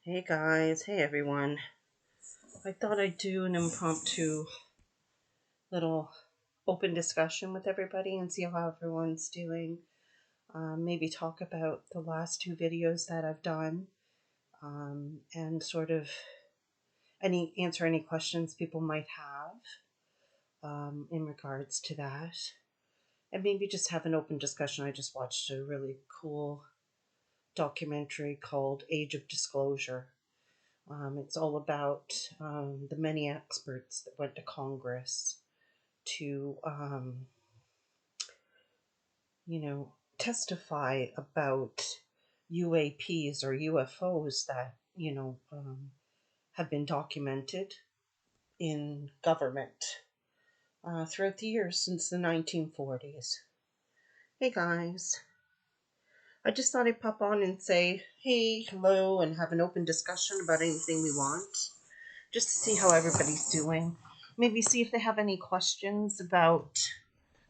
Hey guys, hey everyone. I thought I'd do an impromptu little open discussion with everybody and see how everyone's doing. Maybe talk about the last two videos that I've done and sort of answer any questions people might have in regards to that. And maybe just have an open discussion. I just watched a really cool documentary called Age of Disclosure. It's all about the many experts that went to Congress to, testify about UAPs or UFOs that, have been documented in government throughout the years since the 1940s. Hey guys. I just thought I'd pop on and say, hey, hello, and have an open discussion about anything we want. Just to see how everybody's doing. Maybe see if they have any questions about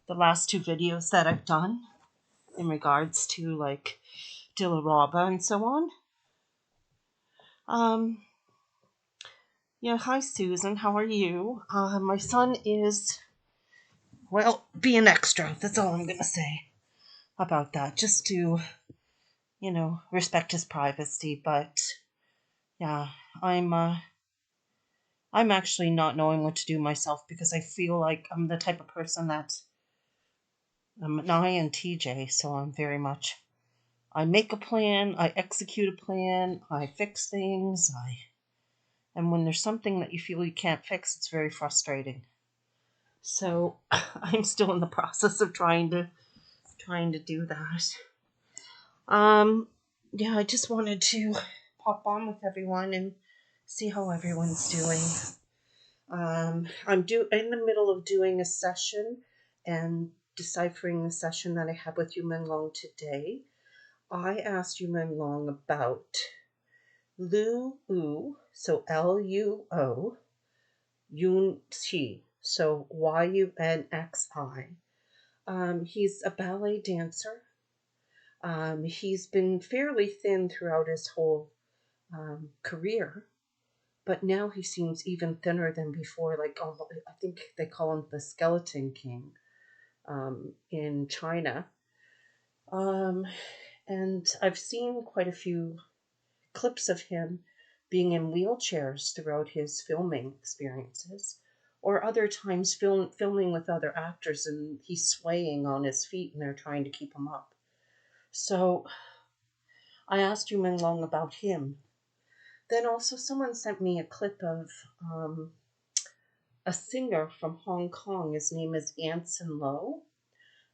the last two videos that I've done in regards to like Dillaraba and so on. Hi Susan, how are you? My son is, being extra. That's all I'm gonna say about that. Just to, respect his privacy. But yeah, I'm actually not knowing what to do myself because I feel like I'm the type of person that I'm an INTJ, so I'm very much, I make a plan, I execute a plan, I fix things, and when there's something that you feel you can't fix, it's very frustrating. So I'm still in the process of trying to do that. I just wanted to pop on with everyone and see how everyone's doing. I'm in the middle of doing a session and deciphering the session that I had with Yu Meng Long today. I asked Yu Meng Long about Luo, so Luo, Yun Qi, so Yunxi. He's a ballet dancer. He's been fairly thin throughout his whole career, but now he seems even thinner than before. Like, I think they call him the Skeleton King in China. And I've seen quite a few clips of him being in wheelchairs throughout his filming experiences, or other times filming with other actors and he's swaying on his feet and they're trying to keep him up. So I asked Yu Meng Long about him. Then also someone sent me a clip of a singer from Hong Kong. His name is Anson Lo,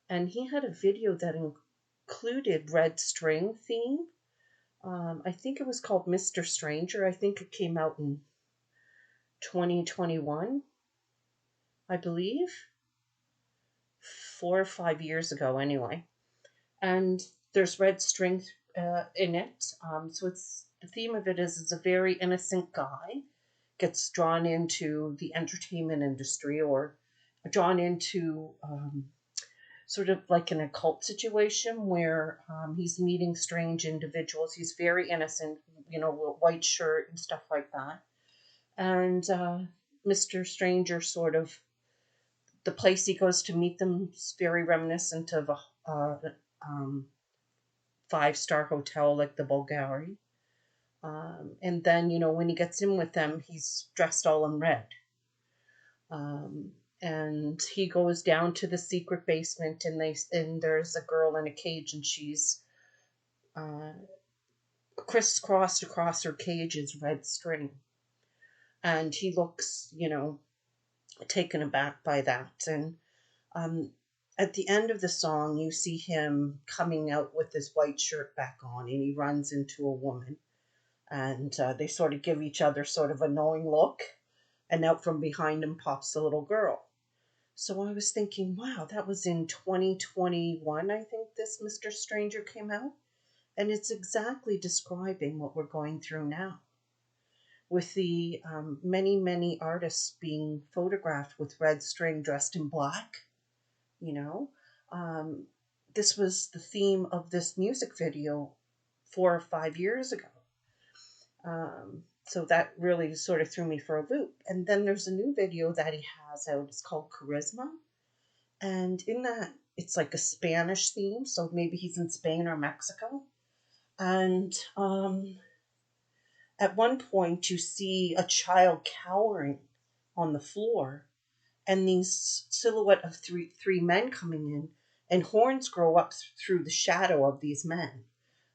and he had a video that included Red String theme. I think it was called Mr. Stranger. I think it came out in 2021, I believe. 4 or 5 years ago, anyway. And there's red string in it. So the theme of it is a very innocent guy gets drawn into the entertainment industry or drawn into sort of like an occult situation where he's meeting strange individuals. He's very innocent, white shirt and stuff like that. And Mr. Stranger sort of, the place he goes to meet them is very reminiscent of a 5-star hotel like the Bulgari. And then, when he gets in with them, he's dressed all in red. And he goes down to the secret basement and there's a girl in a cage and she's crisscrossed across her cage is red string. And he looks, taken aback by that. And at the end of the song, you see him coming out with his white shirt back on and he runs into a woman. And they sort of give each other sort of a knowing look. And out from behind him pops a little girl. So I was thinking, wow, that was in 2021, I think this Mr. Stranger came out. And it's exactly describing what we're going through now. With the many, many artists being photographed with red string dressed in black, this was the theme of this music video 4 or 5 years ago. So that really sort of threw me for a loop. And then there's a new video that he has out. It's called Charisma. And in that, it's like a Spanish theme. So maybe he's in Spain or Mexico. And at one point, you see a child cowering on the floor, and these silhouette of three men coming in, and horns grow up through the shadow of these men,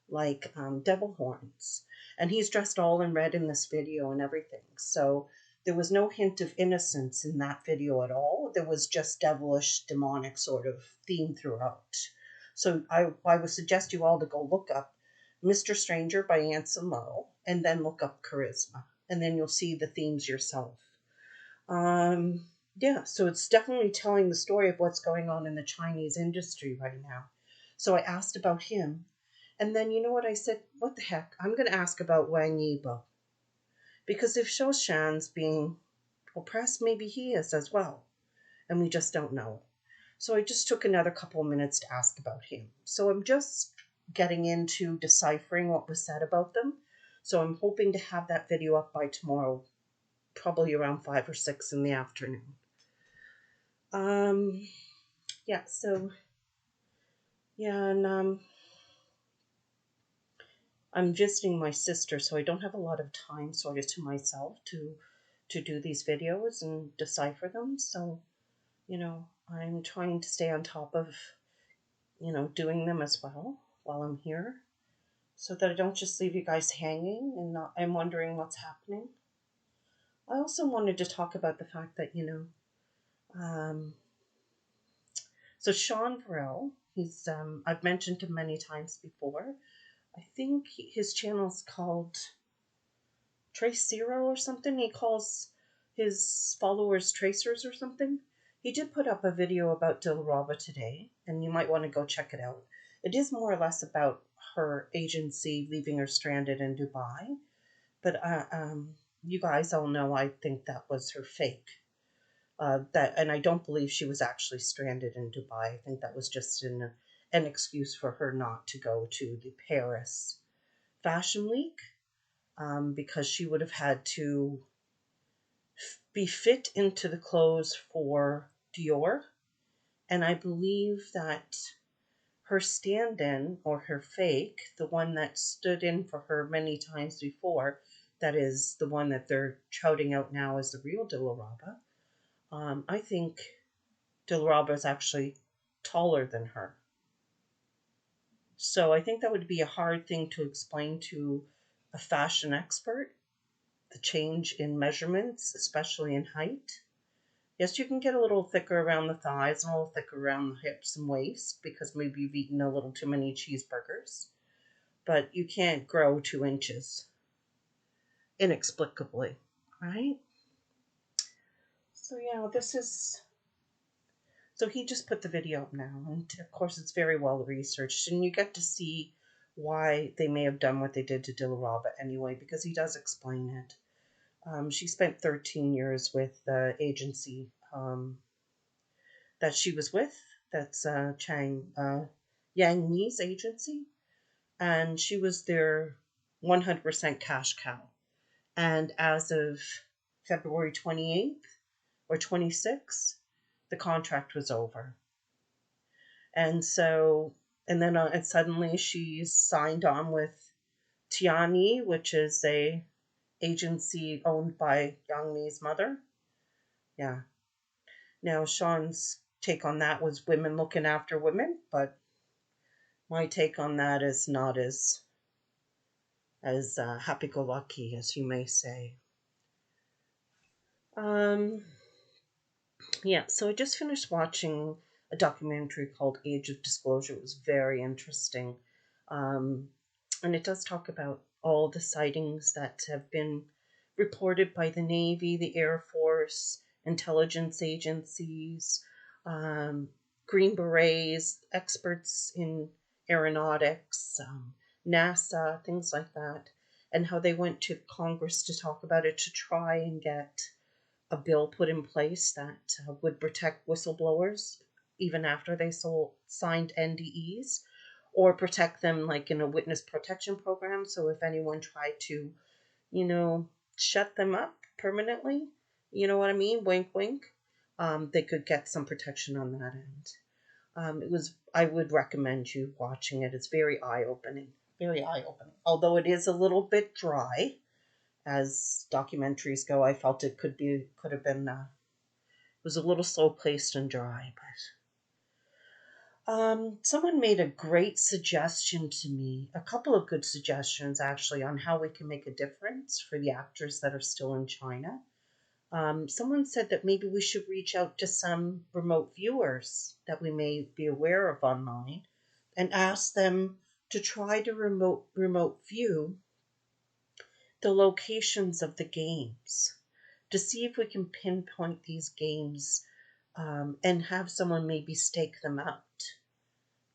like devil horns. And he's dressed all in red in this video and everything. So there was no hint of innocence in that video at all. There was just devilish, demonic sort of theme throughout. So I would suggest you all to go look up Mr. Stranger by Anson Lo, and then look up Charisma, and then you'll see the themes yourself. Yeah, so it's definitely telling the story of what's going on in the Chinese industry right now. So I asked about him, and then you know what I said? What the heck? I'm going to ask about Wang Yibo. Because if Shoshan's being oppressed, maybe he is as well, and we just don't know. So I just took another couple of minutes to ask about him. So I'm just getting into deciphering what was said about them. So I'm hoping to have that video up by tomorrow, probably around 5 or 6 in the afternoon. Yeah, so, yeah, and I'm visiting my sister, so I don't have a lot of time sort of to myself to do these videos and decipher them. So, I'm trying to stay on top of, doing them as well while I'm here, so that I don't just leave you guys hanging and I'm wondering what's happening. I also wanted to talk about the fact that, so Sean Varell, he's, I've mentioned him many times before. I think his channel's called Trace Zero or something. He calls his followers tracers or something. He did put up a video about Dilraba today, and you might want to go check it out. It is more or less about her agency leaving her stranded in Dubai, but you guys all know I think that was her fake. And I don't believe she was actually stranded in Dubai. I think that was just an excuse for her not to go to the Paris Fashion Week, because she would have had to be fit into the clothes for Dior. And I believe that her stand-in, or her fake, the one that stood in for her many times before, that is the one that they're shouting out now as the real Dilraba. I think Dilraba is actually taller than her. So I think that would be a hard thing to explain to a fashion expert, the change in measurements, especially in height. Yes, you can get a little thicker around the thighs and a little thicker around the hips and waist because maybe you've eaten a little too many cheeseburgers, but you can't grow 2 inches inexplicably, right? So yeah, so he just put the video up now, and of course it's very well researched, and you get to see why they may have done what they did to Dilraba anyway, because he does explain it. She spent 13 years with the agency that she was with. That's Yang Yi's agency, and she was their 100% cash cow. And as of February 28th or 26th, the contract was over. And so, and then and suddenly she's signed on with Tiani, which is a agency owned by Yang Mi's mother. Yeah. Now, Sean's take on that was women looking after women, but my take on that is not as happy-go-lucky as you may say. Yeah, so I just finished watching a documentary called Age of Disclosure. It was very interesting. And it does talk about all the sightings that have been reported by the Navy, the Air Force, intelligence agencies, Green Berets, experts in aeronautics, NASA, things like that, and how they went to Congress to talk about it to try and get a bill put in place that would protect whistleblowers even after they signed NDEs, or protect them like in a witness protection program. So if anyone tried to you know, shut them up permanently. You know what I mean? Wink, wink. They could get some protection on that end. I would recommend you watching it. It's very eye opening, very eye opening. Although it is a little bit dry, as documentaries go, I felt it could have been. It was a little slow paced and dry, but someone made a great suggestion to me, a couple of good suggestions actually, on how we can make a difference for the actors that are still in China. Someone said that maybe we should reach out to some remote viewers that we may be aware of online and ask them to try to remote view the locations of the games to see if we can pinpoint these games, and have someone maybe stake them out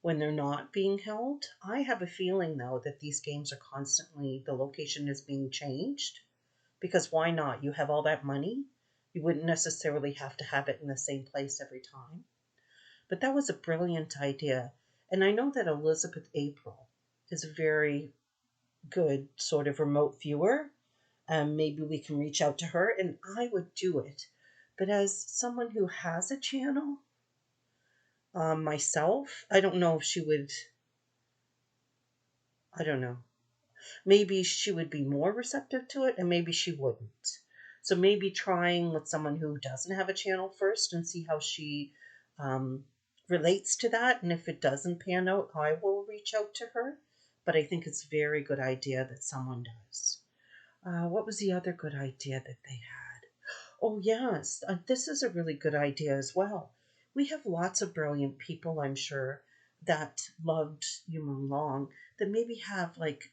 when they're not being held. I have a feeling though that these games are constantly, the location is being changed, because why not? You have all that money. You wouldn't necessarily have to have it in the same place every time. But that was a brilliant idea. And I know that Elizabeth April is a very good sort of remote viewer. Maybe we can reach out to her, and I would do it. But as someone who has a channel, myself, I don't know if she would, I don't know. Maybe she would be more receptive to it, and maybe she wouldn't. So maybe trying with someone who doesn't have a channel first and see how she um, relates to that. And if it doesn't pan out, I will reach out to her. But I think it's a very good idea that someone does. What was the other good idea that they had? Oh, yes, this is a really good idea as well. We have lots of brilliant people, I'm sure, that loved Yulin Long, that maybe have like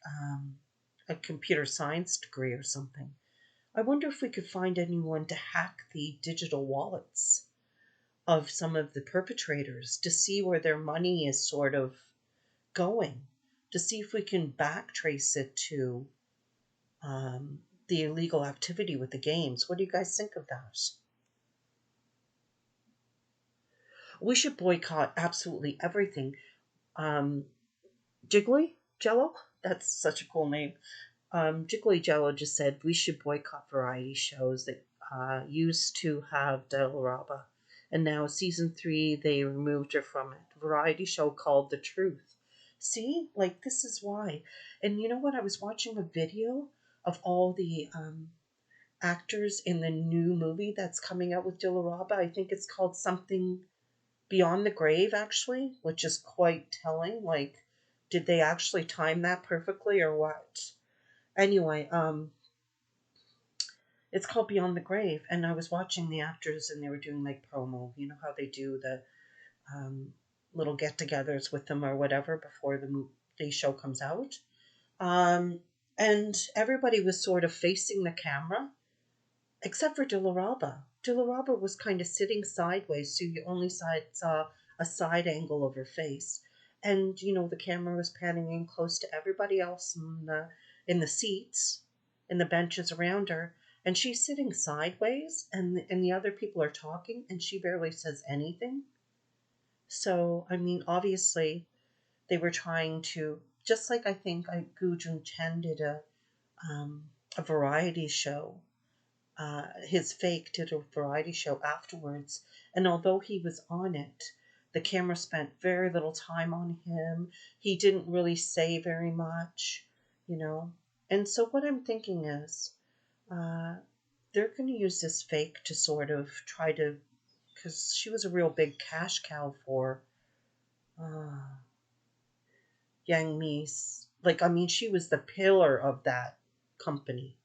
a computer science degree or something. I wonder if we could find anyone to hack the digital wallets of some of the perpetrators to see where their money is sort of going, to see if we can backtrace it to the illegal activity with the games. What do you guys think of that? We should boycott absolutely everything. Um, Jiggly Jello? That's such a cool name. Jiggly Jello just said we should boycott variety shows that used to have Deborah, and now season 3 they removed her from it. Variety show called The Truth. See, like this is why. And you know what? I was watching a video of all the actors in the new movie that's coming out with Dillaraba. I think it's called something Beyond the Grave, actually, which is quite telling. Like, did they actually time that perfectly or what? Anyway, it's called Beyond the Grave, and I was watching the actors, and they were doing like promo. You know how they do the little get-togethers with them or whatever before the show comes out. Um, and everybody was sort of facing the camera, except for Dillaraba. Dillaraba was kind of sitting sideways, so you only saw a side angle of her face. And, you know, the camera was panning in close to everybody else in the seats, in the benches around her. And she's sitting sideways, and the other people are talking, and she barely says anything. So, I mean, obviously, they were trying to, just like I think Gu Jun Chen did a variety show. His fake did a variety show afterwards, and although he was on it, the camera spent very little time on him. He didn't really say very much, you know. And so what I'm thinking is, uh, they're going to use this fake to sort of try to, because she was a real big cash cow for uh, Yang Mi's. Like, I mean, she was the pillar of that company.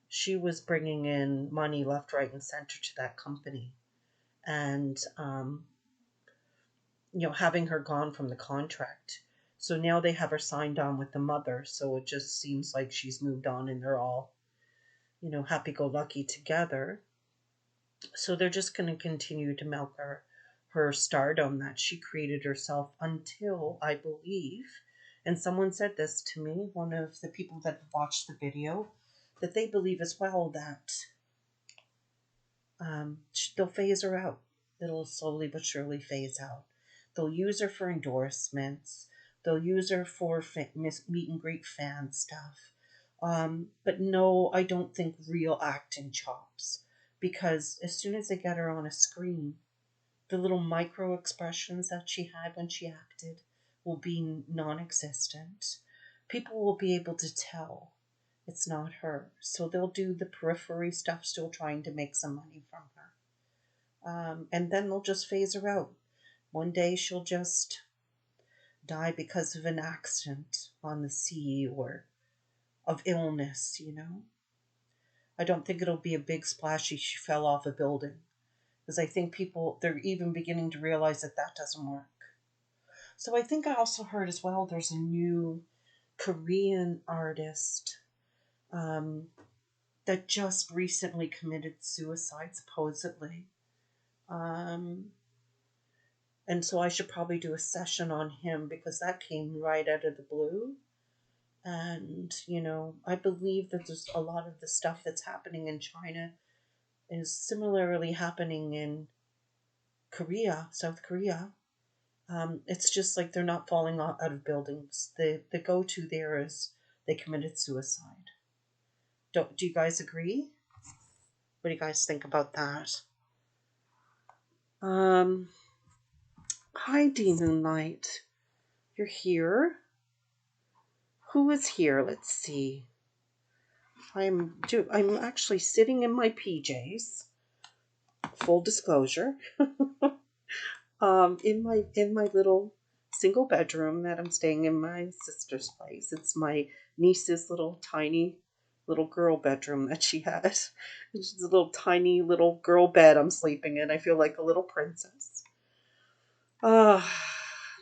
She was bringing in money left, right, and center to that company. And, you know, having her gone from the contract. So now they have her signed on with the mother. So it just seems like she's moved on and they're all, you know, happy go lucky together. So they're just going to continue to milk her stardom that she created herself until, I believe, and someone said this to me, one of the people that watched the video, that they believe as well that they'll phase her out. It'll slowly but surely phase out. They'll use her for endorsements. They'll use her for meet and greet fan stuff. But no, I don't think real acting chops, because as soon as they get her on a screen, the little micro expressions that she had when she acted will be non existent. People will be able to tell it's not her. So they'll do the periphery stuff, still trying to make some money from her. And then they'll just phase her out. One day she'll just die because of an accident on the sea or of illness, you know. I don't think it'll be a big splashy she fell off a building, because I think people, they're even beginning to realize that that doesn't work. So I think I also heard as well there's a new Korean artist that just recently committed suicide, supposedly. Um, and so I should probably do a session on him, because that came right out of the blue. And, you know, I believe that there's a lot of the stuff that's happening in China is similarly happening in Korea, South Korea. It's just like they're not falling out of buildings. The go to there is they committed suicide. Do you guys agree? What do you guys think about that? Hi, D Moonlight. You're here. Who is here? Let's see. I'm actually sitting in my PJs. Full disclosure. In my little single bedroom that I'm staying in my sister's place. It's my niece's little tiny little girl bedroom that she has. It's just a little tiny little girl bed I'm sleeping in. I feel like a little princess.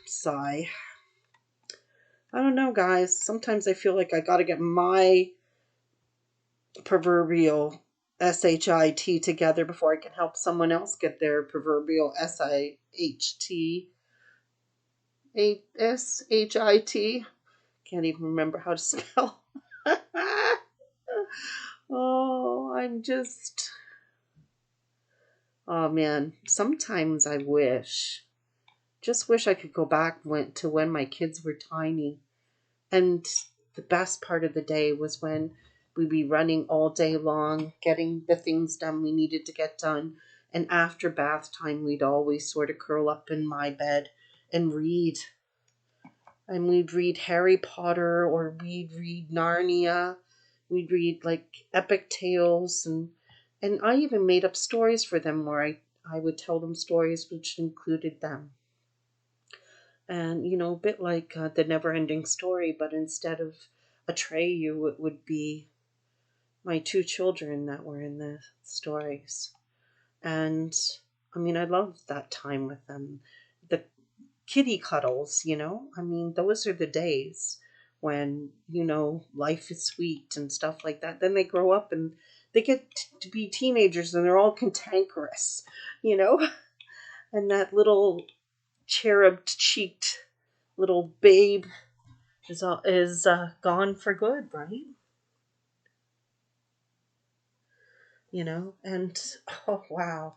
Sigh. I don't know, guys. Sometimes I feel like I gotta get my proverbial SHIT together before I can help someone else get their proverbial SIHT. SHIT. Can't even remember how to spell. Oh, I'm just. Oh man, sometimes I just wish I could go back to when my kids were tiny. And the best part of the day was when we'd be running all day long, getting the things done we needed to get done. And after bath time, we'd always sort of curl up in my bed and read. And we'd read Harry Potter, or we'd read Narnia. We'd read like epic tales, and I even made up stories for them where I would tell them stories which included them. And, you know, a bit like the never ending story, but instead of Atreyu, it would be my two children that were in the stories. And I mean, I loved that time with them. The kitty cuddles, you know, I mean, those are the days when, you know, life is sweet and stuff like that. Then they grow up and they get to be teenagers and they're all cantankerous, you know, and that little cherub cheeked little babe is gone for good, right? You know, and oh wow.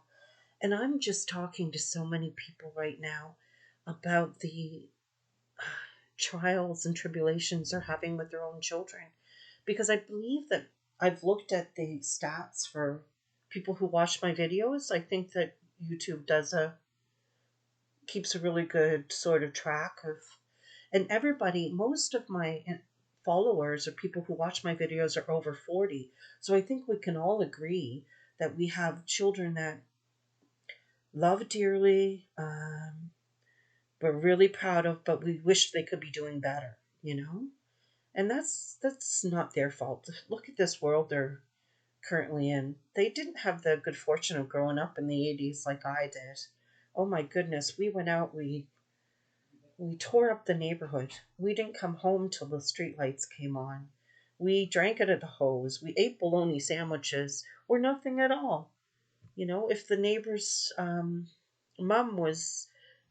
And I'm just talking to so many people right now about the trials and tribulations they're having with their own children, because I believe that I've looked at the stats for people who watch my videos. I think that YouTube keeps a really good sort of track of, and everybody, most of my followers or people who watch my videos are over 40. So I think we can all agree that we have children that love dearly, we're really proud of, but we wish they could be doing better, you know? And that's not their fault. Look at this world they're currently in. They didn't have the good fortune of growing up in the 80s like I did. Oh my goodness, we went out, we tore up the neighborhood. We didn't come home till the streetlights came on. We drank out of the hose. We ate bologna sandwiches or nothing at all. You know, if the neighbor's mom was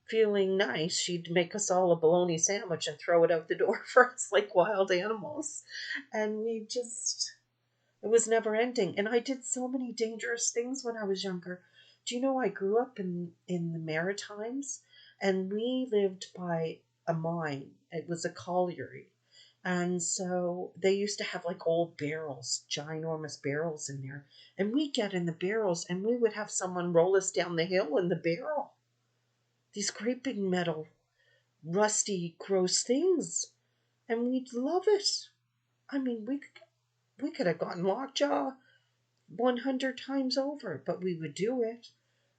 feeling nice, she'd make us all a bologna sandwich and throw it out the door for us like wild animals. And it was never ending. And I did so many dangerous things when I was younger. Do you know I grew up in the Maritimes, and we lived by a mine. It was a colliery. And so they used to have like old barrels, ginormous barrels in there. And we'd get in the barrels and we would have someone roll us down the hill in the barrel. These great big metal, rusty, gross things. And we'd love it. I mean, we could have gotten lockjaw 100 times over, but we would do it.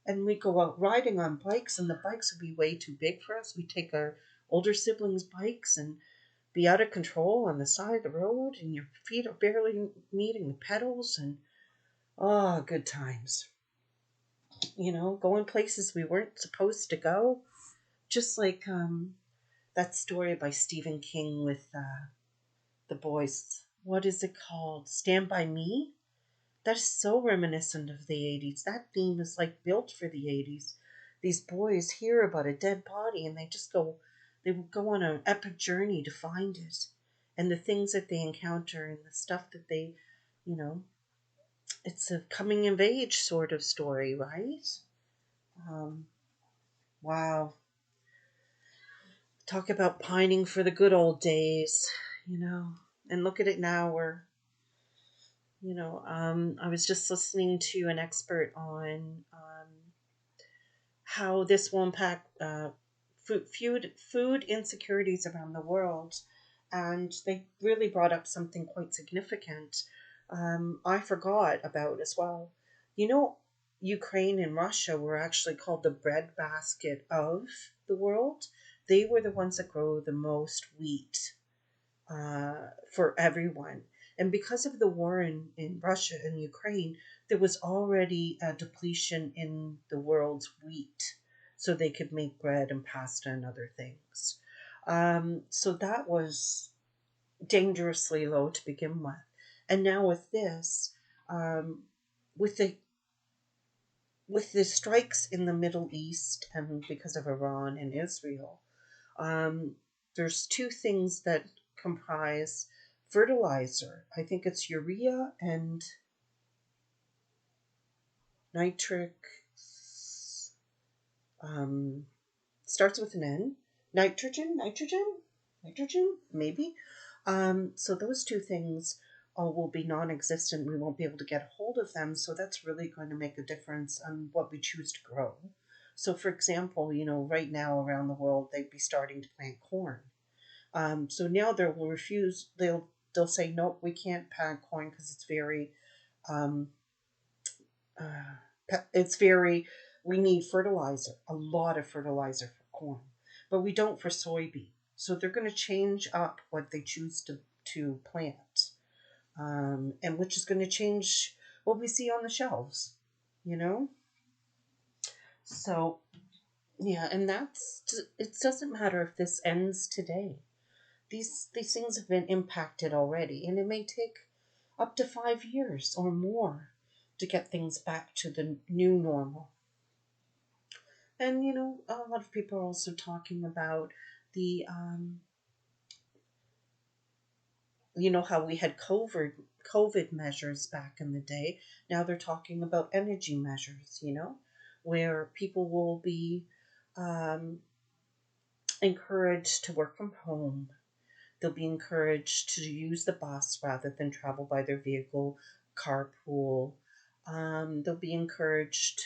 And we'd go out riding on bikes, and the bikes would be way too big for us. We'd take our older siblings' bikes and be out of control on the side of the road, and your feet are barely meeting the pedals, and oh, good times. Going places we weren't supposed to go. Just like that story by Stephen King with the boys. What is it called? Stand By Me? That is so reminiscent of the 80s. That theme is like built for the 80s. These boys hear about a dead body and they would go on an epic journey to find it. And the things that they encounter and the stuff that they, you know, it's a coming of age sort of story, right? Um, wow. Talk about pining for the good old days, and look at it now. I was just listening to an expert on how this will impact food insecurities around the world. And they really brought up something quite significant I forgot about as well. You know, Ukraine and Russia were actually called the breadbasket of the world. They were the ones that grow the most wheat for everyone. And because of the war in Russia and Ukraine, there was already a depletion in the world's wheat so they could make bread and pasta and other things. So that was dangerously low to begin with. And now with this, with the strikes in the Middle East and because of Iran and Israel, there's two things that comprise fertilizer. I think it's urea and nitric, starts with an N. Nitrogen, maybe. So those two things will be non-existent. We won't be able to get a hold of them. So that's really going to make a difference on what we choose to grow. So for example, right now around the world, they'd be starting to plant corn. So now they'll say, nope, we can't plant corn because it's very, we need fertilizer, a lot of fertilizer for corn, but we don't for soybean. So they're going to change up what they choose to plant, and which is going to change what we see on the shelves, So, yeah, and it doesn't matter if this ends today. These things have been impacted already, and it may take up to 5 years or more to get things back to the new normal. And a lot of people are also talking about the how we had COVID measures back in the day. Now they're talking about energy measures, where people will be encouraged to work from home. They'll be encouraged to use the bus rather than travel by their vehicle, carpool. They'll be encouraged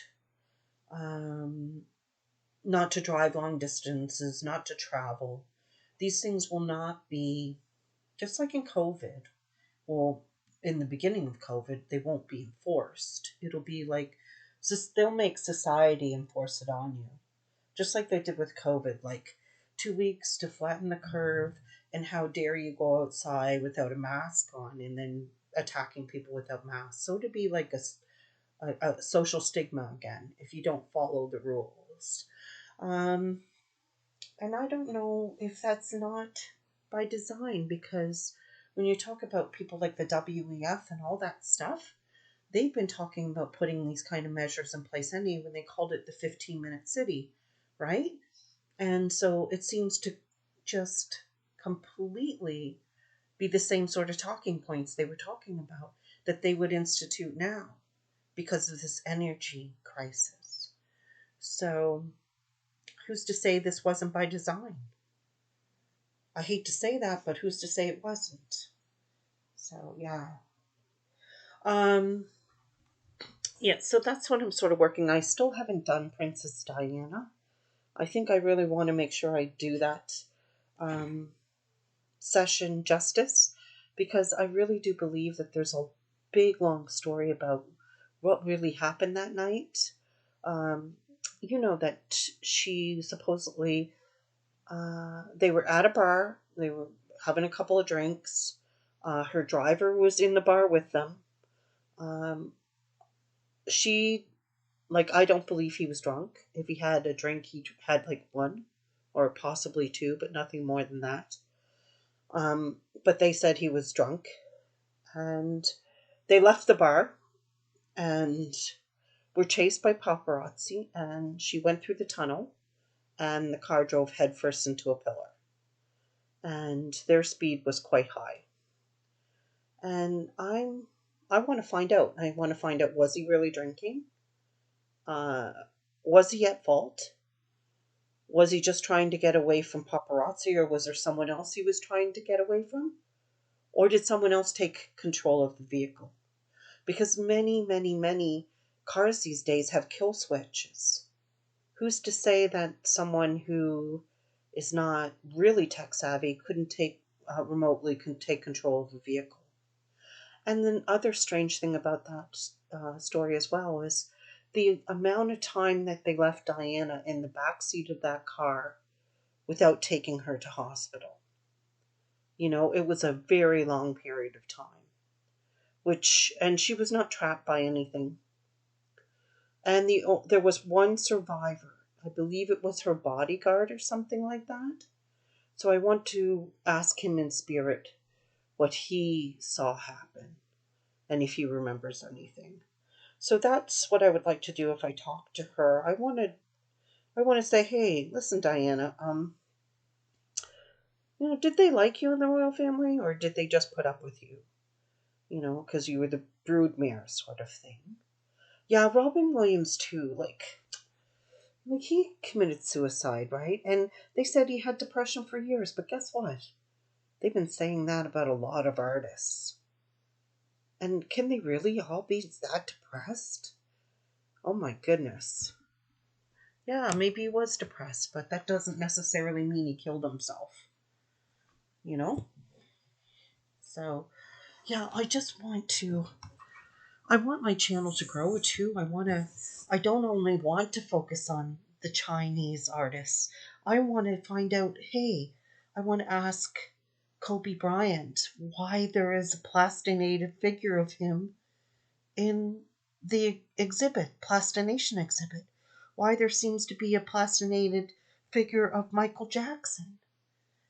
not to drive long distances, not to travel. These things will not be, just like in COVID, well, in the beginning of COVID, they won't be enforced. It'll be like, they'll make society enforce it on you. Just like they did with COVID, like 2 weeks to flatten the curve, and how dare you go outside without a mask on, and then attacking people without masks. So to be like a social stigma again if you don't follow the rules. And I don't know if that's not by design, because when you talk about people like the WEF and all that stuff, they've been talking about putting these kind of measures in place anyway when they called it the 15-minute city, right? And so it seems to just completely be the same sort of talking points they were talking about that they would institute now because of this energy crisis. So who's to say this wasn't by design? I hate to say that, but who's to say it wasn't? So, yeah. Um, yeah, so that's what I'm sort of working. I still haven't done Princess Diana. I think I really want to make sure I do that um, session justice, because I really do believe that there's a big, long story about what really happened that night. Um, that she supposedly, they were at a bar, they were having a couple of drinks. Her driver was in the bar with them. Um, she, I don't believe he was drunk. If he had a drink, he had like one or possibly two, but nothing more than that. But they said he was drunk, and they left the bar and were chased by paparazzi, and she went through the tunnel, and the car drove headfirst into a pillar, and their speed was quite high. And I want to find out. I want to find out, was he really drinking? Uh, was he at fault? Was he just trying to get away from paparazzi, or was there someone else he was trying to get away from? Or did someone else take control of the vehicle? Because many, many, many cars these days have kill switches. Who's to say that someone who is not really tech savvy couldn't remotely can take control of the vehicle? And then other strange thing about that story as well is the amount of time that they left Diana in the back seat of that car without taking her to hospital. It was a very long period of time, and she was not trapped by anything. And there was one survivor. I believe it was her bodyguard or something like that. So I want to ask him in spirit what he saw happen and if he remembers anything. So that's what I would like to do if I talk to her. I want to say, hey, listen, Diana, did they like you in the royal family, or did they just put up with you? Because you were the broodmare sort of thing. Yeah, Robin Williams too. He committed suicide, right? And they said he had depression for years, but guess what? They've been saying that about a lot of artists. And can they really all be that depressed? Oh my goodness. Yeah, maybe he was depressed, but that doesn't necessarily mean he killed himself. You know? So, yeah, I want my channel to grow too. I don't only want to focus on the Chinese artists. I want to find out, hey, I want to ask Kobe Bryant why there is a plastinated figure of him in the plastination exhibit. Why there seems to be a plastinated figure of Michael Jackson.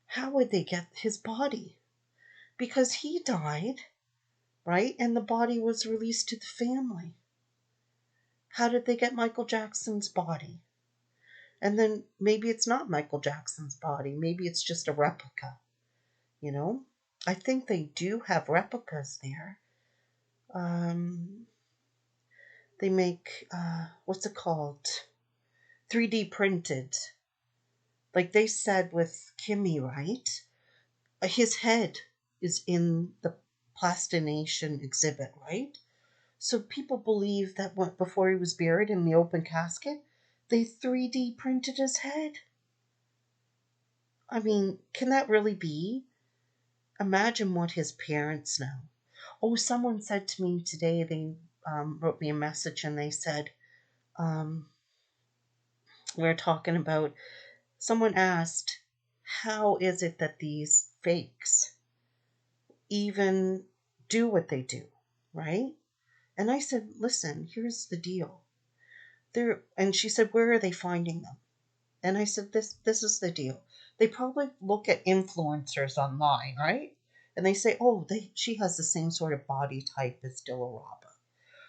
How would they get his body? Because he died, right? And the body was released to the family. How did they get Michael Jackson's body? And then maybe it's not Michael Jackson's body. Maybe it's just a replica, you know? I think they do have replicas there. They make, what's it called? 3D printed. Like they said with Kimmy, right? His head is in the plastination exhibit, right? So people believe that before he was buried in the open casket, they 3D printed his head. I mean, can that really be? Imagine what his parents know. Oh, someone said to me today, they wrote me a message and they said, we're talking about, someone asked, how is it that these fakes even do what they do, right? And I said, listen, here's the deal. And she said, where are they finding them? And I said, this is the deal. They probably look at influencers online, right? And they say, oh, she has the same sort of body type as Dillaraba.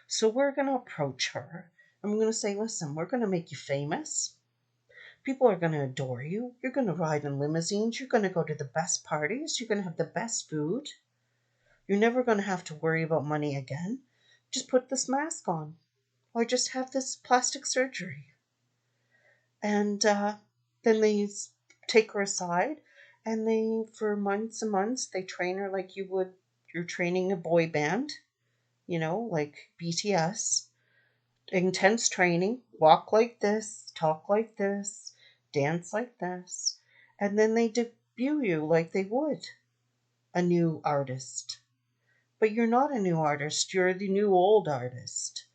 So we're going to approach her. And we're going to say, listen, we're going to make you famous. People are going to adore you. You're going to ride in limousines. You're going to go to the best parties. You're going to have the best food. You're never going to have to worry about money again. Just put this mask on. Or just have this plastic surgery. And then they take her aside And they, for months and months, they train her like you're training a boy band, like BTS. Intense training, walk like this, talk like this, dance like this. And then they debut you like they would a new artist. But you're not a new artist, you're the new old artist.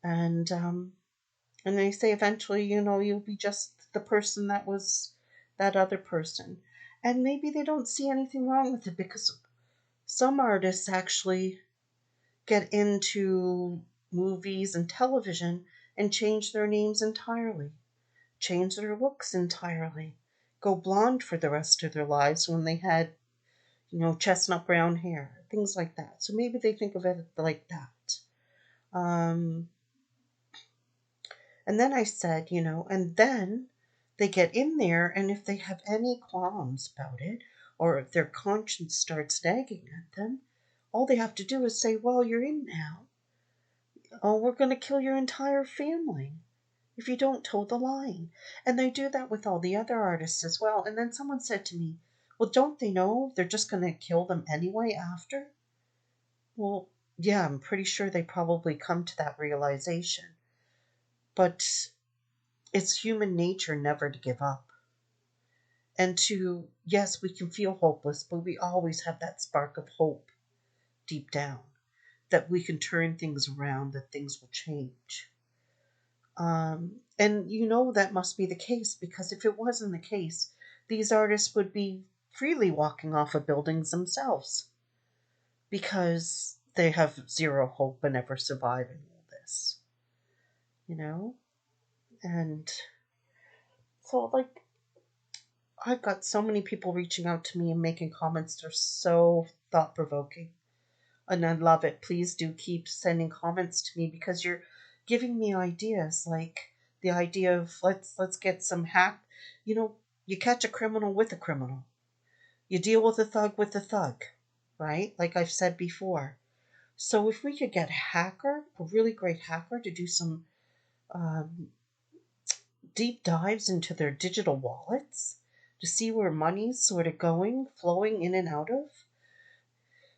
And they say eventually, you'll be just the person that was that other person. And maybe they don't see anything wrong with it, because some artists actually get into movies and television and change their names entirely, change their looks entirely, go blonde for the rest of their lives when they had, chestnut brown hair, things like that. So maybe they think of it like that. Um, and then I said, and then they get in there, and if they have any qualms about it, or if their conscience starts nagging at them, all they have to do is say, well, you're in now. Oh, we're going to kill your entire family if you don't toe the line. And they do that with all the other artists as well. And then someone said to me, well, don't they know they're just going to kill them anyway after? Well, yeah, I'm pretty sure they probably come to that realization. But it's human nature never to give up. And yes, we can feel hopeless, but we always have that spark of hope deep down that we can turn things around, that things will change. And that must be the case, because if it wasn't the case, these artists would be freely walking off of buildings themselves, because they have zero hope in ever surviving all this, you know? And so, like, I've got so many people reaching out to me and making comments. They're so thought provoking. And I love it. Please do keep sending comments to me, because you're giving me ideas, like the idea of let's get some hack. You catch a criminal with a criminal. You deal with a thug, right? Like I've said before. So if we could get a really great hacker, to do some um, deep dives into their digital wallets, to see where money's sort of flowing in and out of.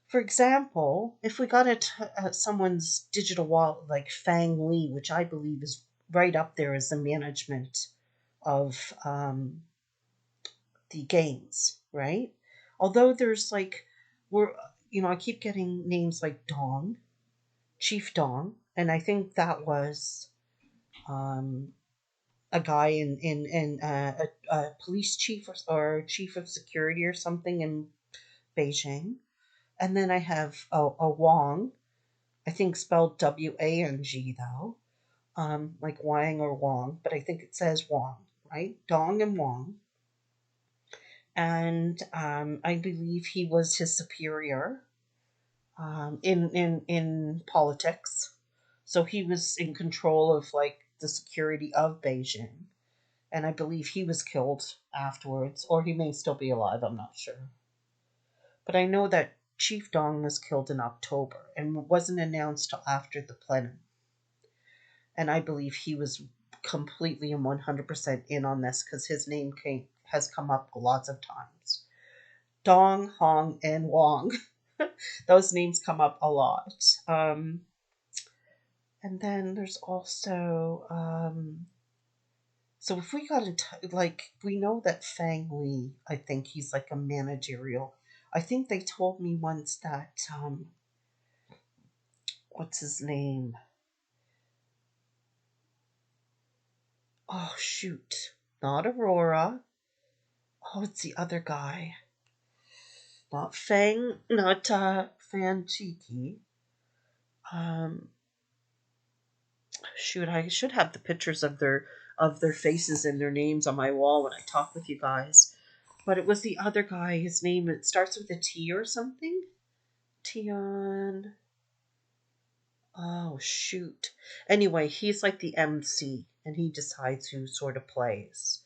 For example, if we got someone's digital wallet like Fang Li, which I believe is right up there as the management of the games, right? Although there's I keep getting names like Dong, Chief Dong, and I think that was um, a guy in a police chief, or chief of security or something in Beijing. And then I have a Wang, I think spelled Wang though, like Wang or Wong, but I think it says Wang, right? Dong and Wang. And I believe he was his superior in politics. So he was in control of like the security of Beijing. And I believe he was killed afterwards, or he may still be alive, I'm not sure. But I know that Chief Dong was killed in October and wasn't announced till after the plenum. And I believe he was completely and 100% in on this, because his name has come up lots of times. Dong, Hong, and Wong. Those names come up a lot. And then there's also, so if we got we know that Fang Li, I think he's like a managerial. I think they told me once that, what's his name? Oh, shoot. Not Aurora. Oh, it's the other guy. Not Fang, not Fan Chiki. Um, Shoot, I should have the pictures of their faces and their names on my wall when I talk with you guys. But it was the other guy. His name, it starts with a T or something. Tion. Oh shoot. Anyway, he's like the MC, and he decides who sort of plays.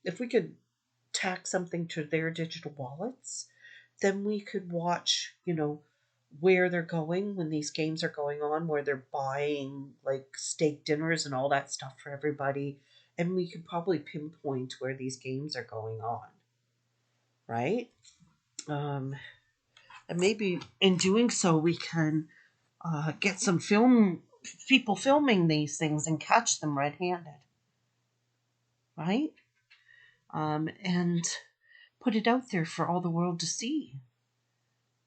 If we could tack something to their digital wallets, then we could watch, where they're going when these games are going on, where they're buying like steak dinners and all that stuff for everybody. And we could probably pinpoint where these games are going on. right? Um, and maybe in doing so, we can get some people filming these things and catch them red-handed, right? And put it out there for all the world to see.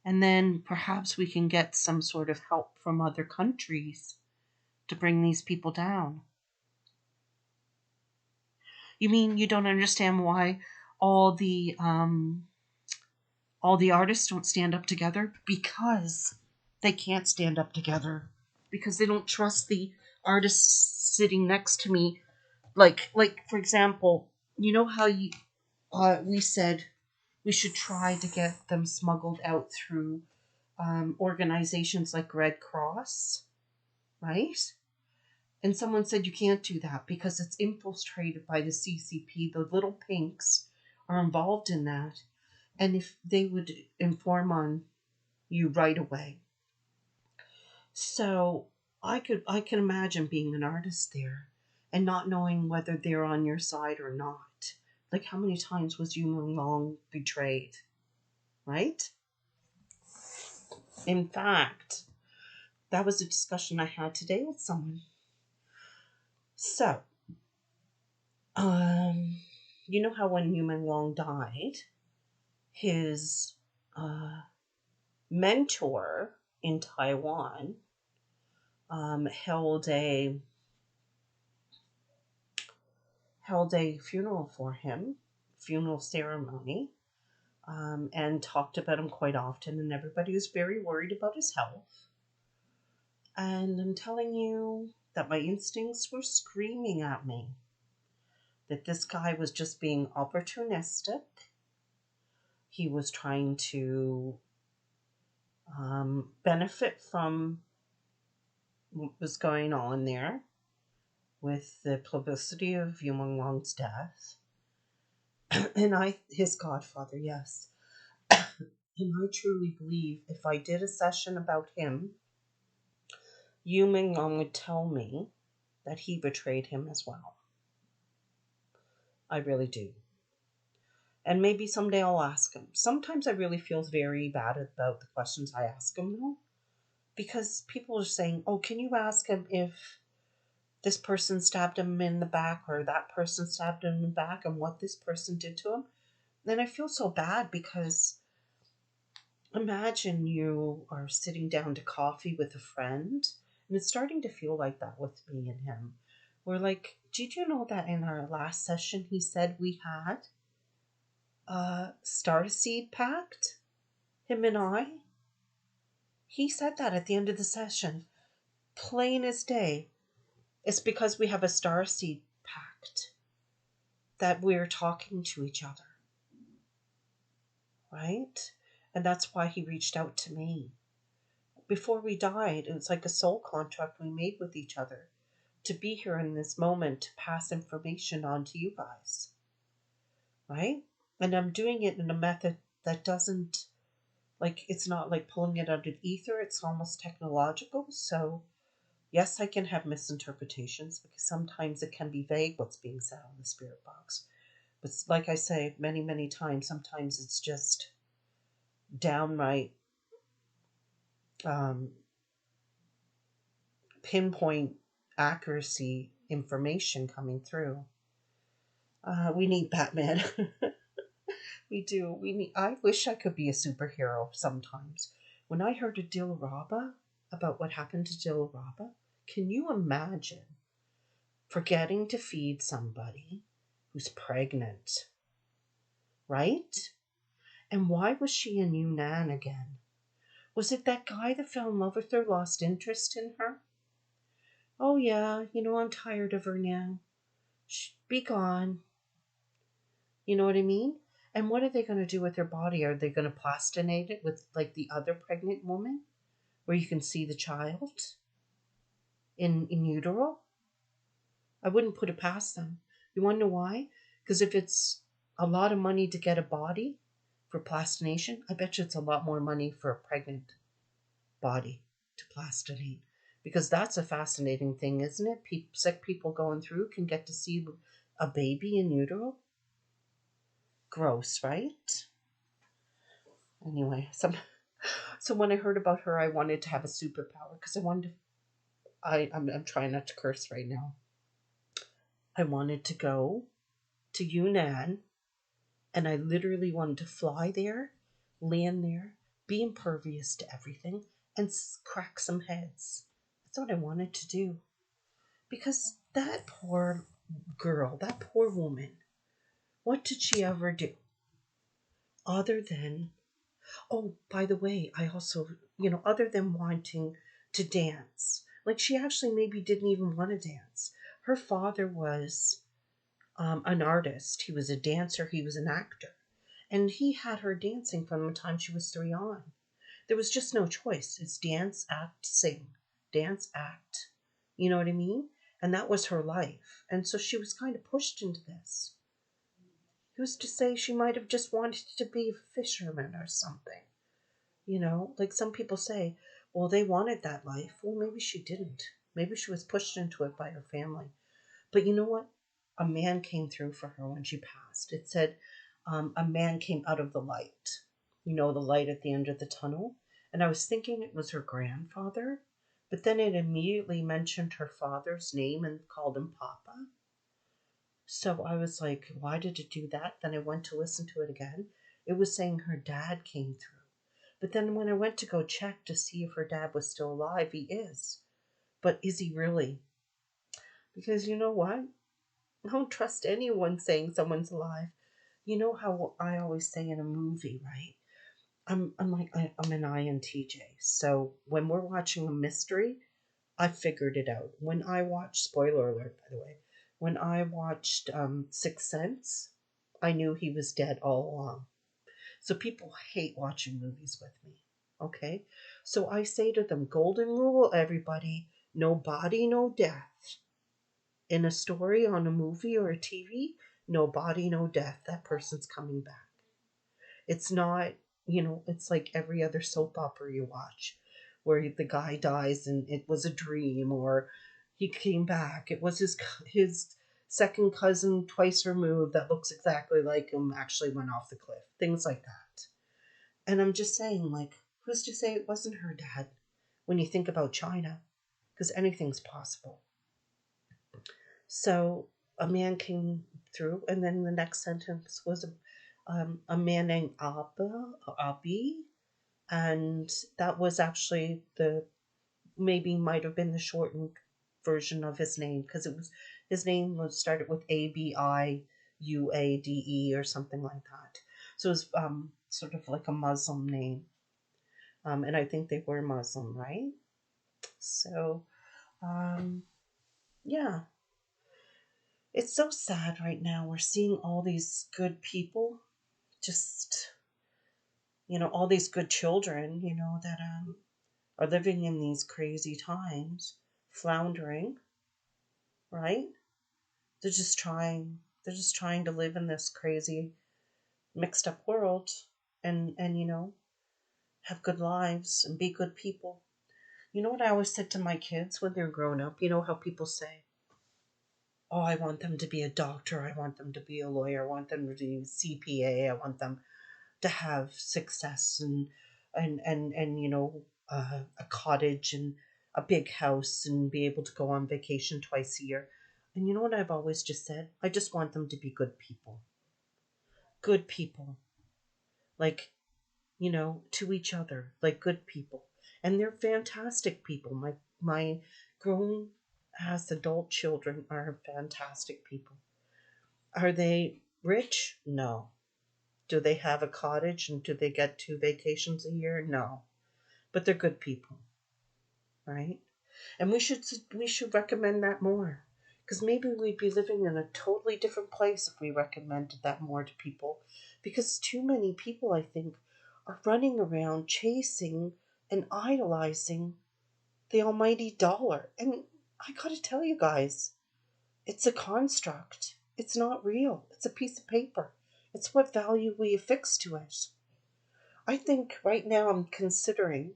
And then perhaps we can get some sort of help from other countries to bring these people down. You mean you don't understand why all the um, all the artists don't stand up together? Because they can't stand up together. Because they don't trust the artists sitting next to me. Like for example, you know how we said we should try to get them smuggled out through organizations like Red Cross, right? And someone said you can't do that because it's infiltrated by the CCP. The little pinks are involved in that. And if they would inform on you right away. So I can imagine being an artist there and not knowing whether they're on your side or not. Like how many times was Yulin Long betrayed, right? In fact, that was a discussion I had today with someone. So, um, you know how when Yulin Long died, his uh, mentor in Taiwan held a funeral for him, funeral ceremony, and talked about him quite often, and everybody was very worried about his health. And I'm telling you that my instincts were screaming at me that this guy was just being opportunistic. He was trying to benefit from what was going on there with the publicity of Yumeng Long's death. And his godfather, yes. And I truly believe if I did a session about him, Yumeng Long would tell me that he betrayed him as well. I really do. And maybe someday I'll ask him. Sometimes I really feel very bad about the questions I ask him, though, because people are saying, oh, can you ask him if this person stabbed him in the back or that person stabbed him in the back and what this person did to him? Then I feel so bad because imagine you are sitting down to coffee with a friend, and it's starting to feel like that with me and him. We're like, did you know that in our last session he said we had a starseed pact? Him and I? He said that at the end of the session. Plain as day. It's because we have a starseed pact that we're talking to each other. Right? And that's why he reached out to me. Before we died, it was like a soul contract we made with each other to be here in this moment to pass information on to you guys. Right? And I'm doing it in a method that doesn't, like, it's not like pulling it out of ether, it's almost technological. So, yes, I can have misinterpretations because sometimes it can be vague what's being said on the spirit box. But like I say many, many times, sometimes it's just downright pinpoint accuracy information coming through. We need Batman. We do. We need. I wish I could be a superhero sometimes. When I heard of Dilraba, about what happened to Dilraba, can you imagine forgetting to feed somebody who's pregnant, right? And why was she in Yunnan again? Was it that guy that fell in love with her, lost interest in her? Oh, yeah, I'm tired of her now. Be gone. You know what I mean? And what are they going to do with her body? Are they going to plastinate it with like the other pregnant woman where you can see the child in utero? I wouldn't put it past them. You want to know why? Because if it's a lot of money to get a body for plastination, I bet you it's a lot more money for a pregnant body to plastinate. Because that's a fascinating thing, isn't it? Sick people going through can get to see a baby in utero. Gross, right? Anyway, so when I heard about her, I wanted to have a superpower because I wanted to. I'm trying not to curse right now. I wanted to go to Yunnan, and I literally wanted to fly there, land there, be impervious to everything, and crack some heads. That's what I wanted to do. Because that poor girl, that poor woman, what did she ever do? Other than, oh, by the way, I also, other than wanting to dance, like she actually maybe didn't even want to dance. Her father was an artist, he was a dancer, he was an actor. And he had her dancing from the time she was 3 on. There was just no choice. It's dance, act, sing. Dance, act. You know what I mean? And that was her life. And so she was kind of pushed into this. Who's to say she might have just wanted to be a fisherman or something? Like some people say, well, they wanted that life. Well, maybe she didn't. Maybe she was pushed into it by her family. But you know what? A man came through for her when she passed. It said, a man came out of the light. The light at the end of the tunnel. And I was thinking it was her grandfather, but then it immediately mentioned her father's name and called him Papa. So I was like, why did it do that? Then I went to listen to it again. It was saying her dad came through. But then when I went to go check to see if her dad was still alive, he is. But is he really? Because you know what? I don't trust anyone saying someone's alive. You know how I always say in a movie, right? I'm an INTJ. So when we're watching a mystery, I figured it out. When I watched, spoiler alert, by the way, when I watched Sixth Sense, I knew he was dead all along. So people hate watching movies with me. Okay? So I say to them, golden rule, everybody, no body, no death. In a story, on a movie or a TV, no body, no death. That person's coming back. It's not, it's like every other soap opera you watch where the guy dies and it was a dream, or he came back. It was his second cousin twice removed that looks exactly like him actually went off the cliff. Things like that. And I'm just saying, like, who's to say it wasn't her dad when you think about China? Because anything's possible. So a man came through, and then the next sentence was a man named Abi, and that was actually maybe might have been the shortened version of his name, because his name was started with Abiuade or something like that. So it was sort of like a Muslim name, and I think they were Muslim, right? So yeah. It's so sad right now. We're seeing all these good people, just, all these good children, that are living in these crazy times, floundering, right? They're just trying to live in this crazy mixed up world and have good lives and be good people. You know what I always said to my kids when they're grown up? You know how people say, oh, I want them to be a doctor, I want them to be a lawyer, I want them to be CPA, I want them to have success and a cottage and a big house and be able to go on vacation twice a year. And you know what I've always just said? I just want them to be good people. Good people. Like, to each other, like good people. And they're fantastic people. My grown as adult children are fantastic people. Are they rich? No. Do they have a cottage and do they get 2 vacations a year? No. But they're good people, right? And we should recommend that more. Because maybe we'd be living in a totally different place if we recommended that more to people. Because too many people, I think, are running around chasing and idolizing the almighty dollar. And I gotta tell you guys, it's a construct. It's not real. It's a piece of paper. It's what value we affix to it. I think right now I'm considering,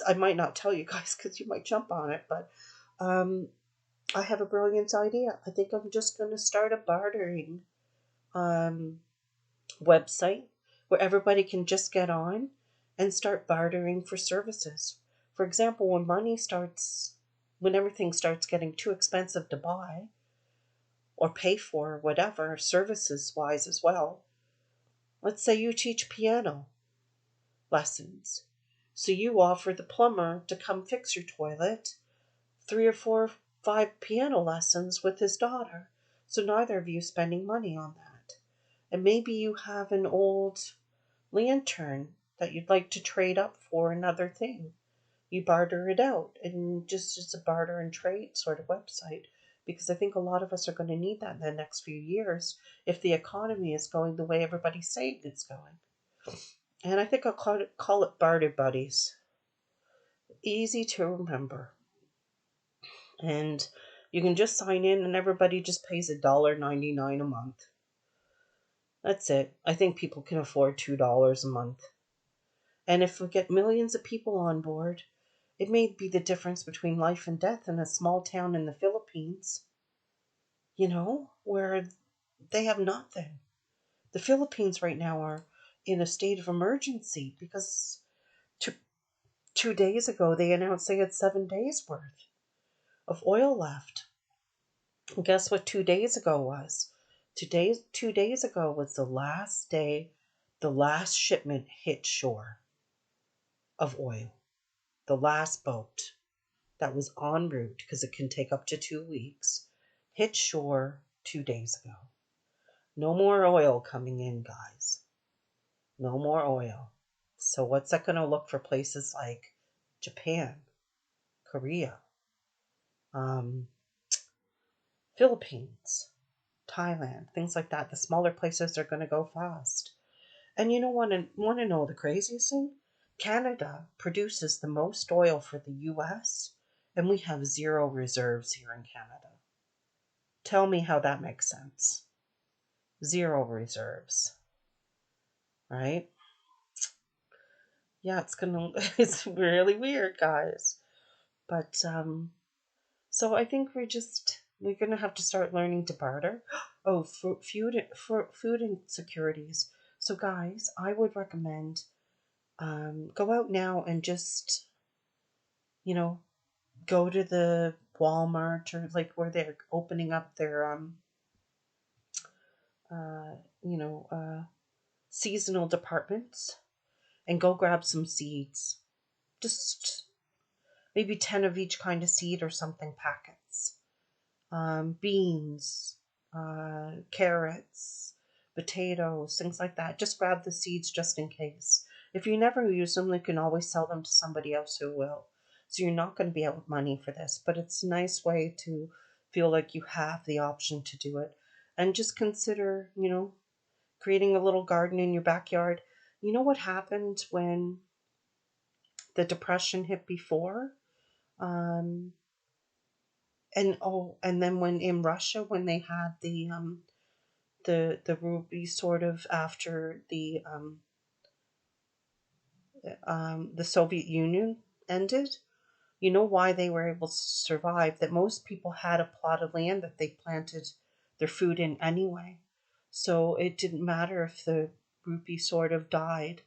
I might not tell you guys because you might jump on it, but I have a brilliant idea. I think I'm just going to start a bartering website where everybody can just get on and start bartering for services. For example, when everything starts getting too expensive to buy or pay for, whatever, services wise as well. Let's say you teach piano lessons. So you offer the plumber to come fix your toilet, 3 or 4, 5 piano lessons with his daughter. So neither of you spending money on that. And maybe you have an old lantern that you'd like to trade up for another thing. You barter it out, and just it's a barter and trade sort of website, because I think a lot of us are going to need that in the next few years if the economy is going the way everybody's saying it's going. And I think I'll call it Barter Buddies. Easy to remember. And you can just sign in and everybody just pays $1.99 a month. That's it. I think people can afford $2 a month. And if we get millions of people on board, it may be the difference between life and death in a small town in the Philippines, where they have nothing. The Philippines right now are in a state of emergency because 2 days ago they announced they had 7 days worth of oil left. And guess what 2 days ago was? 2 days ago was the last day the last shipment hit shore of oil. The last boat that was en route, because it can take up to 2 weeks, hit shore 2 days ago. No more oil coming in, guys. No more oil. So what's that going to look for places like Japan, Korea, Philippines, Thailand, things like that? The smaller places are going to go fast. And you want to know the craziest thing? Canada produces the most oil for the US, and we have 0 reserves here in Canada. Tell me how that makes sense. 0 reserves, right? Yeah, it's really weird, guys. But so I think we're gonna have to start learning to barter. Oh, for food insecurities. So guys, I would recommend go out now and just go to the Walmart or like where they're opening up their uh, you know seasonal departments, and go grab some seeds. Just maybe 10 of each kind of seed or something packets. Beans, carrots, potatoes, things like that. Just grab the seeds just in case. If you never use them, you can always sell them to somebody else who will. So you're not going to be out with money for this, but it's a nice way to feel like you have the option to do it. And just consider, creating a little garden in your backyard. You know what happened when the Depression hit before? Um, and then when in Russia, when they had the ruby sort of after the Soviet Union ended, you know why they were able to survive? That most people had a plot of land that they planted their food in anyway, so it didn't matter if the rupee sort of died.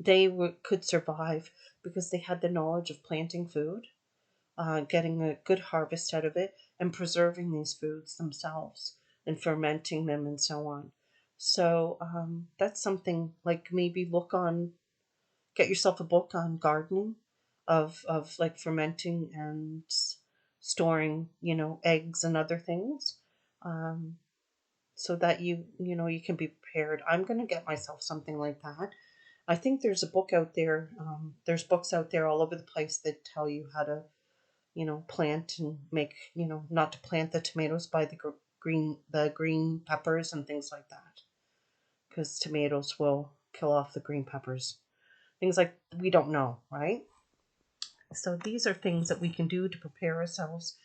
They could survive because they had the knowledge of planting food, getting a good harvest out of it, and preserving these foods themselves and fermenting them and so on. So that's something like maybe get yourself a book on gardening, of like fermenting and storing, eggs and other things, so that you can be prepared. I'm going to get myself something like that. I think there's a book out there. There's books out there all over the place that tell you how to plant and make, not to plant the tomatoes by the green peppers and things like that, because tomatoes will kill off the green peppers. Things like we don't know, right? So these are things that we can do to prepare ourselves.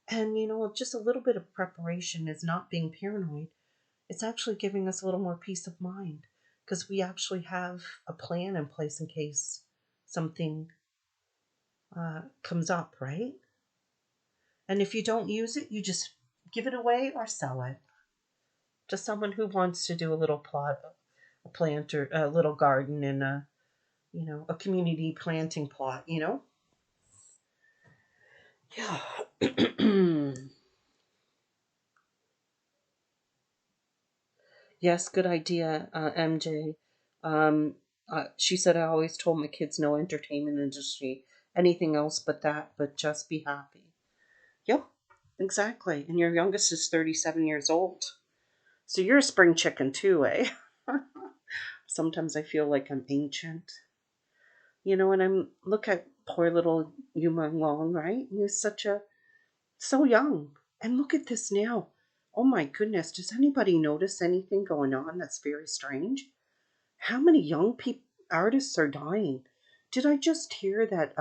And, just a little bit of preparation is not being paranoid. It's actually giving us a little more peace of mind because we actually have a plan in place in case something comes up, right? And if you don't use it, you just give it away or sell it. to someone who wants to do a little plot, a plant or a little garden and a community planting plot, Yeah. Yes, good idea, MJ. She said I always told my kids no entertainment industry, anything else but that, but just be happy. Yep, exactly. And your youngest is 37 years old. So you're a spring chicken too, eh? Sometimes I feel like I'm ancient. And look at poor little Yuma Long, right? He was so young. And look at this now. Oh my goodness, does anybody notice anything going on that's very strange? How many young artists are dying? Did I just hear that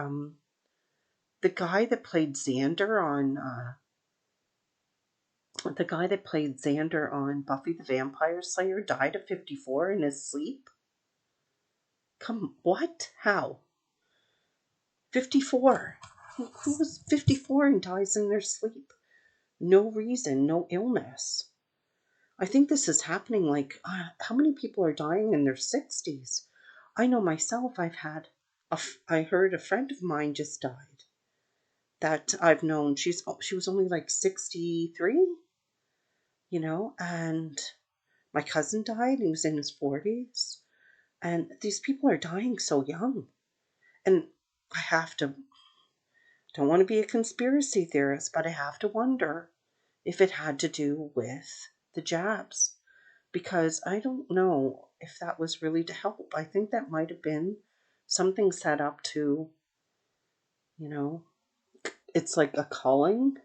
the guy that played Xander on Buffy the Vampire Slayer died at 54 in his sleep? What? How? 54. Who was 54 and dies in their sleep? No reason, no illness. I think this is happening how many people are dying in their 60s? I know myself, I heard a friend of mine just died that I've known. She was only like 63, and my cousin died. He was in his 40s. And these people are dying so young. And I don't want to be a conspiracy theorist, but I have to wonder if it had to do with the jabs. Because I don't know if that was really to help. I think that might have been something set up to, it's like a calling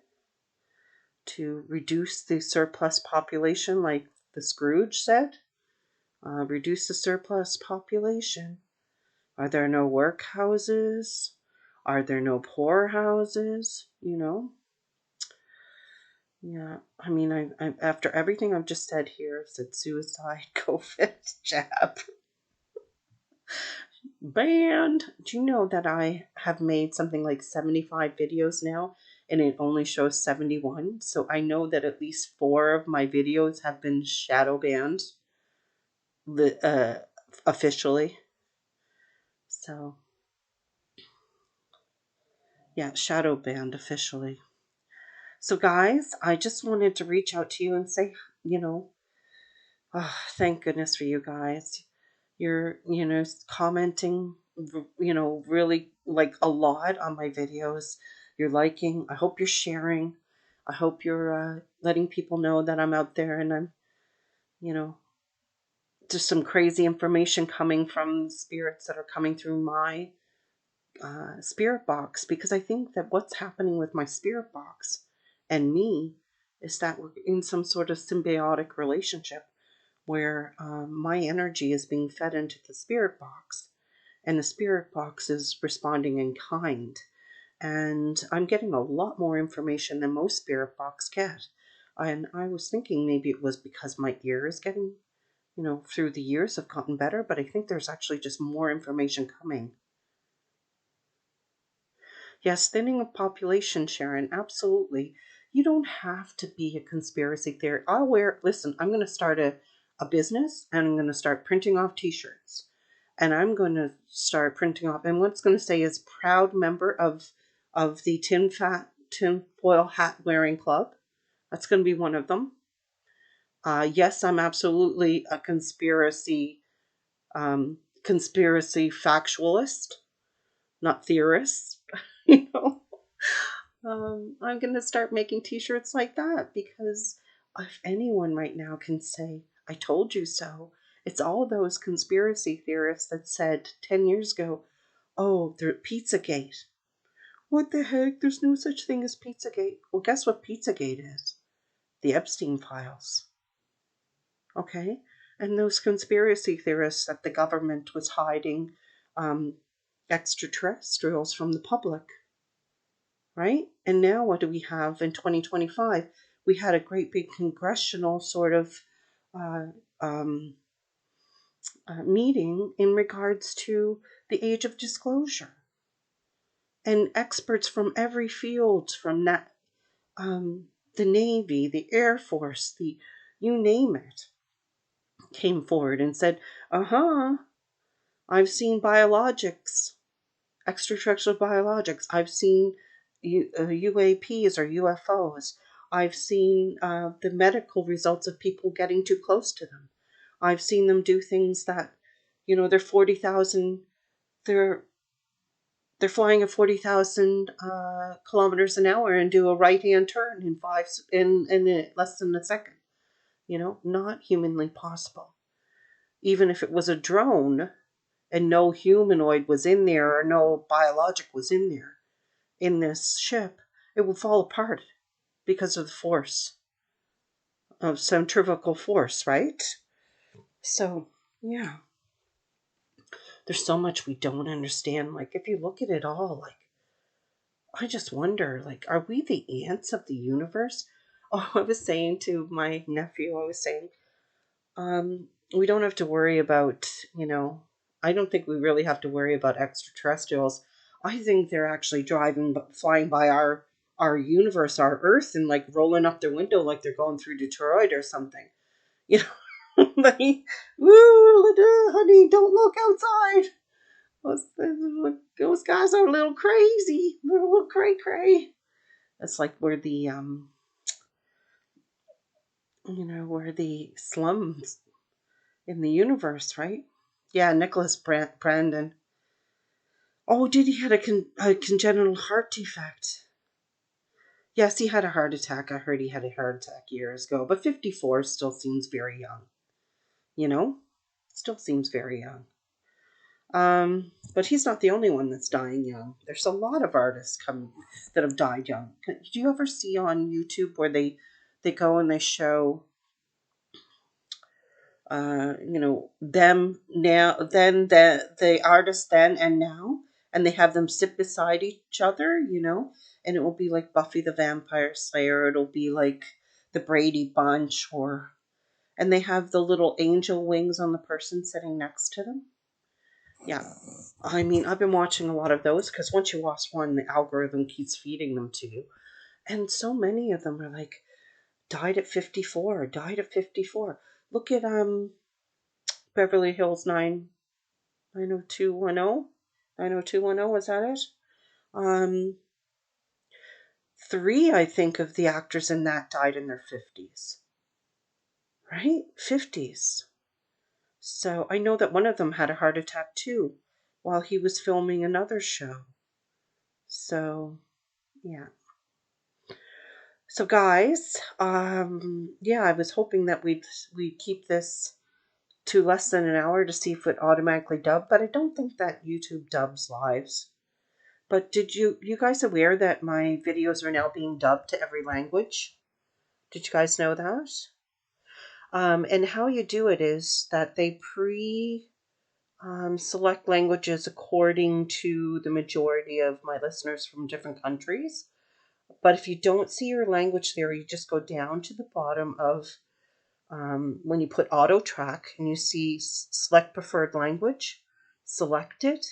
to reduce the surplus population, like the Scrooge said. Reduce the surplus population. Are there no workhouses? Are there no poorhouses? Yeah. I mean, I after everything I've just said here, said suicide, COVID, jab, banned. Do you know that I have made something like 75 videos now and it only shows 71? So I know that at least 4 of my videos have been shadow banned officially. So, yeah, shadow banned officially. So, guys, I just wanted to reach out to you and say, thank goodness for you guys. You're, commenting, really like a lot on my videos. You're liking. I hope you're sharing. I hope you're letting people know that I'm out there and I'm, just some crazy information coming from spirits that are coming through my spirit box, because I think that what's happening with my spirit box and me is that we're in some sort of symbiotic relationship where my energy is being fed into the spirit box and the spirit box is responding in kind. And I'm getting a lot more information than most spirit box get. And I was thinking maybe it was because my ear is getting, through the years have gotten better, but I think there's actually just more information coming. Yes, thinning of population, Sharon, absolutely. You don't have to be a conspiracy theorist. Listen, I'm going to start a business and I'm going to start printing off t-shirts. And I'm going to start printing off, and what's going to say is proud member of the tinfoil hat wearing club. That's going to be one of them. Yes, I'm absolutely a conspiracy factualist, not theorist. I'm going to start making t-shirts like that, because if anyone right now can say, I told you so, it's all those conspiracy theorists that said 10 years ago, oh, they're Pizzagate. What the heck? There's no such thing as Pizzagate. Well, guess what Pizzagate is? The Epstein files. Okay? And those conspiracy theorists that the government was hiding extraterrestrials from the public. Right? And now what do we have in 2025? We had a great big congressional sort of uh, um, meeting in regards to the age of disclosure. And experts from every field, from the Navy, the Air Force, the you name it, came forward and said, I've seen biologics, extraterrestrial biologics. I've seen UAPs or UFOs. I've seen the medical results of people getting too close to them. I've seen them do things that, they're 40,000, they're flying at 40,000 kilometers an hour and do a right-hand turn in less than a second. Not humanly possible. Even if it was a drone and no humanoid was in there or no biologic was in there in this ship, it would fall apart because of the force of centrifugal force, right? So, yeah. There's so much we don't understand. Like, if you look at it all, like, I just wonder, like, are we the ants of the universe? Oh, I was saying to my nephew, we don't have to worry about, I don't think we really have to worry about extraterrestrials. I think they're actually flying by our universe, our Earth, and like rolling up their window like they're going through Detroit or something. Like, woo, honey, don't look outside. Those guys are a little crazy, a little cray. It's like we're the we're the slums in the universe, right? Yeah, Nicholas Brandon. Oh, did he had a congenital heart defect? Yes, he had a heart attack. I heard he had a heart attack years ago, but 54 still seems very young. Still seems very young. But he's not the only one that's dying young. There's a lot of artists that have died young. Do you ever see on YouTube where they go and they show, them now, then the artist then and now, and they have them sit beside each other, and it will be like Buffy the Vampire Slayer. It'll be like the Brady Bunch, and they have the little angel wings on the person sitting next to them. Yeah. I mean, I've been watching a lot of those because once you watch one, the algorithm keeps feeding them to you. And so many of them are like, died at 54, died at 54. Look at Beverly Hills 90210. 90210, was that it? 3, I think, of the actors in that died in their 50s. Right? 50s. So I know that one of them had a heart attack too while he was filming another show. So, yeah. So guys, I was hoping that we'd keep this to less than an hour to see if it automatically dubbed, but I don't think that YouTube dubs lives. But did you guys aware that my videos are now being dubbed to every language? Did you guys know that? And how you do it is that they select languages according to the majority of my listeners from different countries. But if you don't see your language there, you just go down to the bottom of when you put auto track and you see select preferred language, select it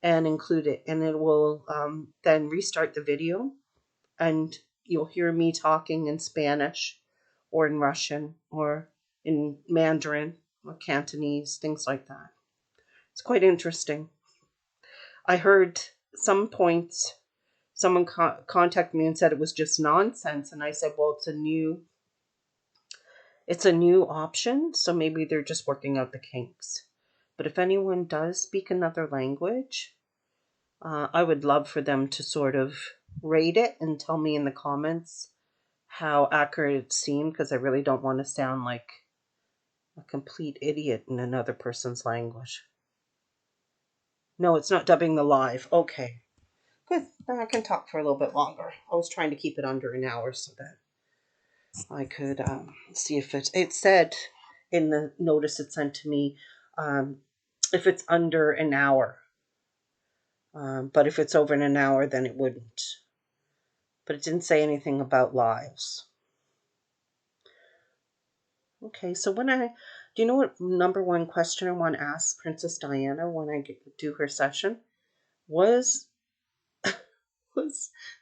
and include it. And it will then restart the video and you'll hear me talking in Spanish or in Russian or in Mandarin or Cantonese, things like that. It's quite interesting. I heard some points someone contacted me and said it was just nonsense, and I said, well, it's a new option, so maybe they're just working out the kinks. But if anyone does speak another language, I would love for them to sort of rate it and tell me in the comments how accurate it seemed, because I really don't want to sound like a complete idiot in another person's language. No, it's not dubbing the live. Okay. Good. Then I can talk for a little bit longer. I was trying to keep it under an hour so that I could see if it said in the notice it sent to me if it's under an hour. But if it's over an hour, then it wouldn't. But it didn't say anything about lives. Okay, so do you know what number one question I want to ask Princess Diana when I do her session? Was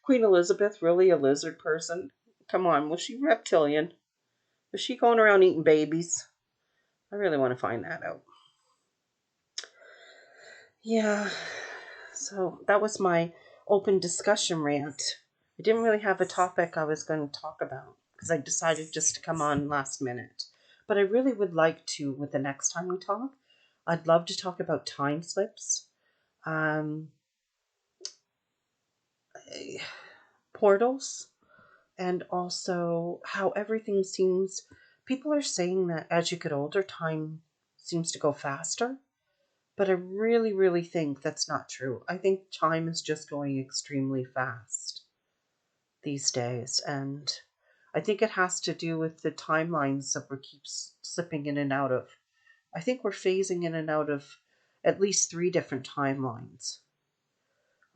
Queen Elizabeth really a lizard person? Come on, was she reptilian? Is she going around eating babies? I really want to find that out. Yeah, so that was my open discussion rant. I didn't really have a topic I was going to talk about because I decided just to come on last minute. But I really would like to, with the next time we talk, I'd love to talk about time slips, um, portals, and also how everything seems. People are saying that as you get older, time seems to go faster. But I really, really think that's not true. I think time is just going extremely fast these days. And I think it has to do with the timelines that we keep slipping in and out of. I think we're phasing in and out of at least 3 different timelines.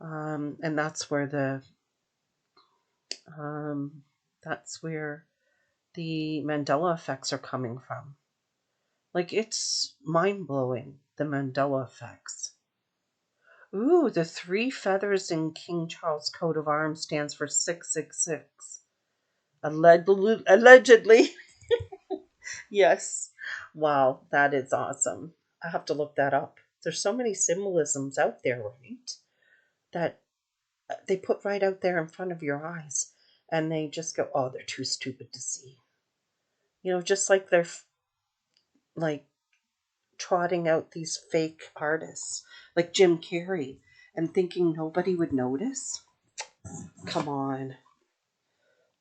And um, that's where the Mandela effects are coming from. Like, it's mind blowing, the Mandela effects. Ooh, the 3 feathers in King Charles' coat of arms stands for 666. Allegedly. Yes. Wow, that is awesome. I have to look that up. There's so many symbolisms out there, right? That they put right out there in front of your eyes. And they just go, oh, they're too stupid to see. Just like they're like trotting out these fake artists, like Jim Carrey, and thinking nobody would notice. Come on.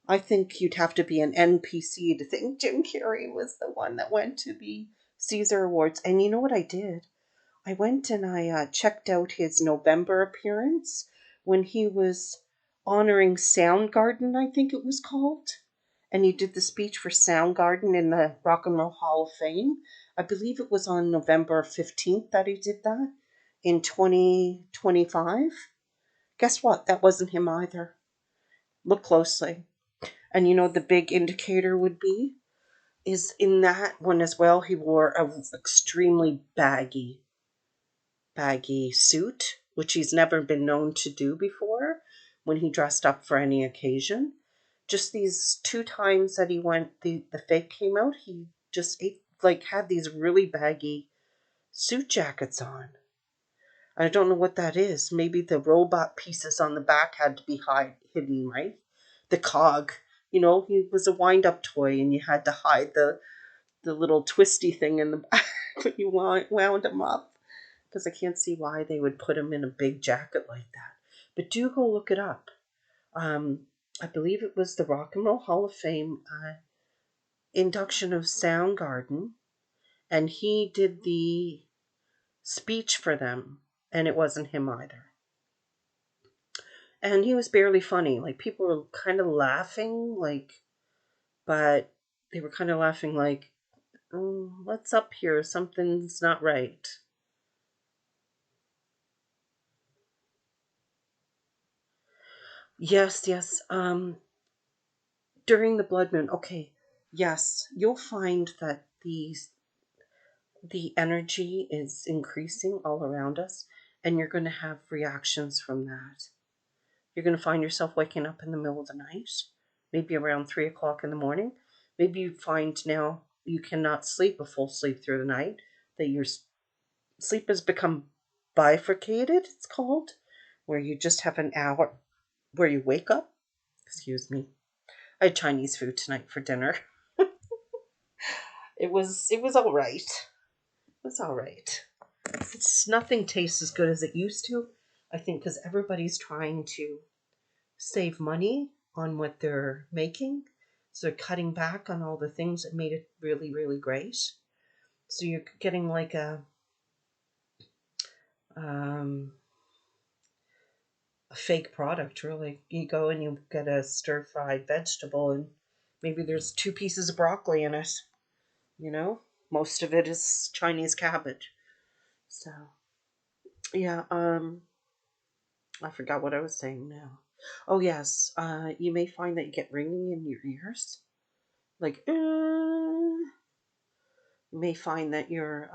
I think you'd have to be an NPC to think Jim Carrey was the one that went to the Caesar Awards. And you know what I did? I went and I checked out his November appearance when he was honoring Soundgarden, I think it was called. And he did the speech for Soundgarden in the Rock and Roll Hall of Fame. I believe it was on November 15th that he did that in 2025. Guess what? That wasn't him either. Look closely. And the big indicator would be is in that one as well. He wore a extremely baggy suit, which he's never been known to do before when he dressed up for any occasion. Just these 2 times that he went, the fake came out, he just had these really baggy suit jackets on. I don't know what that is. Maybe the robot pieces on the back had to be hidden, right? The cog. He was a wind-up toy, and you had to hide the little twisty thing in the back when you wound him up. Because I can't see why they would put him in a big jacket like that. But do go look it up. I believe it was the Rock and Roll Hall of Fame induction of Soundgarden, and he did the speech for them, and it wasn't him either. And he was barely funny. Like, people were kind of laughing, but they were kind of laughing like, oh, what's up here? Something's not right. Yes, yes. During the blood moon, okay. Yes, you'll find that the energy is increasing all around us, and you're going to have reactions from that. You're going to find yourself waking up in the middle of the night, maybe around 3 o'clock in the morning. Maybe you find now you cannot sleep a full sleep through the night, that your sleep has become bifurcated, it's called, where you just have an hour where you wake up. Excuse me. I had Chinese food tonight for dinner. It was all right. It was all right. It's nothing tastes as good as it used to. I think because everybody's trying to save money on what they're making, so they're cutting back on all the things that made it really, really great. So you're getting like um, a fake product, really. You go and you get a stir-fried vegetable, and maybe there's 2 pieces of broccoli in it. Most of it is Chinese cabbage. So yeah, I forgot what I was saying now. Oh yes, you may find that you get ringing in your ears, like. You may find that you're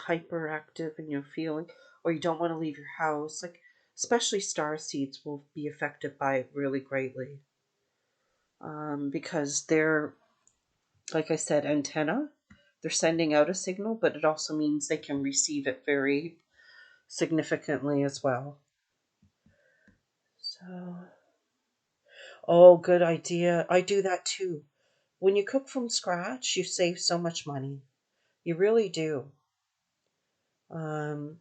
hyperactive in your feeling, or you don't want to leave your house. Like, especially star seeds will be affected by it really greatly, because they're like I said, antenna. They're sending out a signal, but it also means they can receive it very significantly as well. So, oh, good idea. I do that too. When you cook from scratch, you save so much money. You really do. Um,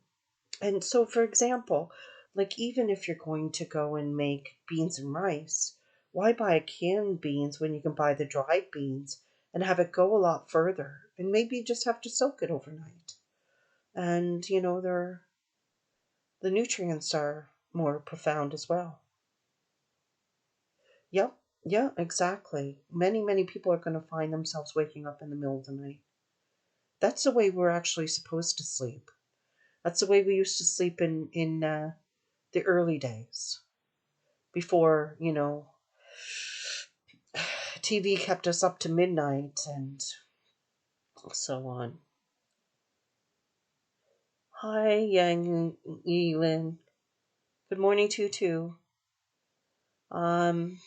and so, for example, like even if you're going to go and make beans and rice, why buy canned beans when you can buy the dried beans and have it go a lot further? And maybe you just have to soak it overnight. And, the nutrients are more profound as well. Yep, yeah, exactly. Many, many people are going to find themselves waking up in the middle of the night. That's the way we're actually supposed to sleep. That's the way we used to sleep in the early days before, TV kept us up to midnight and so on. Hi, Yang Yilin. Good morning to you too. Um,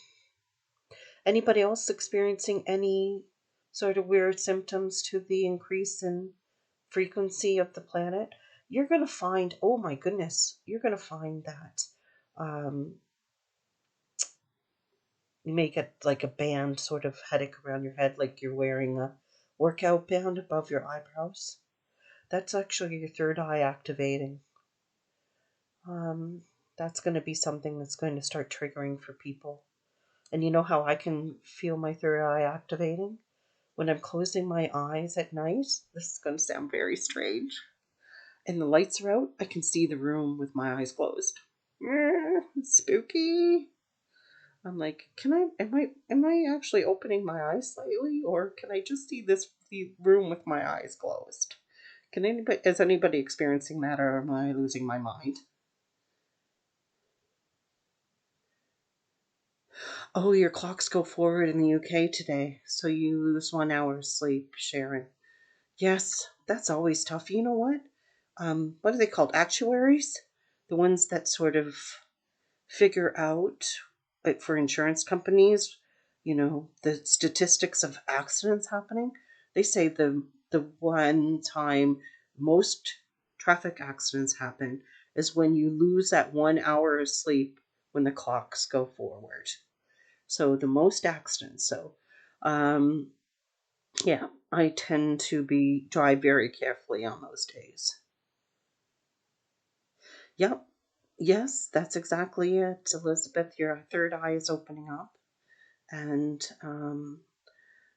Anybody else experiencing any sort of weird symptoms to the increase in frequency of the planet? You're going to find, oh my goodness, you're going to find that um, you may get like a band sort of headache around your head, like you're wearing a workout band above your eyebrows. That's actually your third eye activating. Um, that's going to be something that's going to start triggering for people. And you know how I can feel my third eye activating? When I'm closing my eyes at night, this is going to sound very strange, and the lights are out, I can see the room with my eyes closed. It's spooky. I'm like, am I actually opening my eyes slightly, or can I just see the room with my eyes closed? Is anybody experiencing that, or am I losing my mind? Oh, your clocks go forward in the UK today, so you lose 1 hour of sleep, Sharon. Yes, that's always tough. You know what? What are they called? Actuaries? The ones that sort of figure out, like for insurance companies, the statistics of accidents happening. They say the one time most traffic accidents happen is when you lose that 1 hour of sleep when the clocks go forward. So the most accidents. So, yeah, I tend to drive very carefully on those days. Yep. Yes, that's exactly it, Elizabeth. Your third eye is opening up. And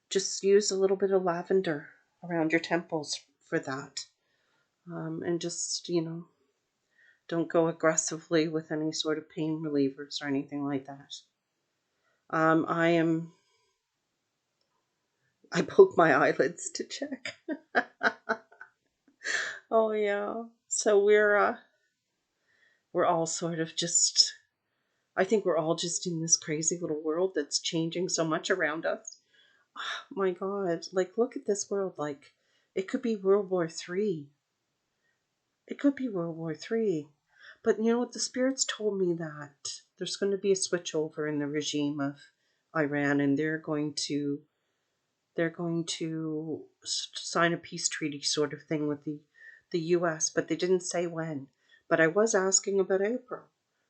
just use a little bit of lavender around your temples for that. And just, don't go aggressively with any sort of pain relievers or anything like that. I poke my eyelids to check. Oh yeah. So we're all sort of just, I think we're all just in this crazy little world that's changing so much around us. Oh, my God, like look at this world, like it could be World War III. It could be World War III. But you know what? The spirits told me that there's going to be a switchover in the regime of Iran, and they're going to sign a peace treaty sort of thing with the U.S., but they didn't say when. But I was asking about April,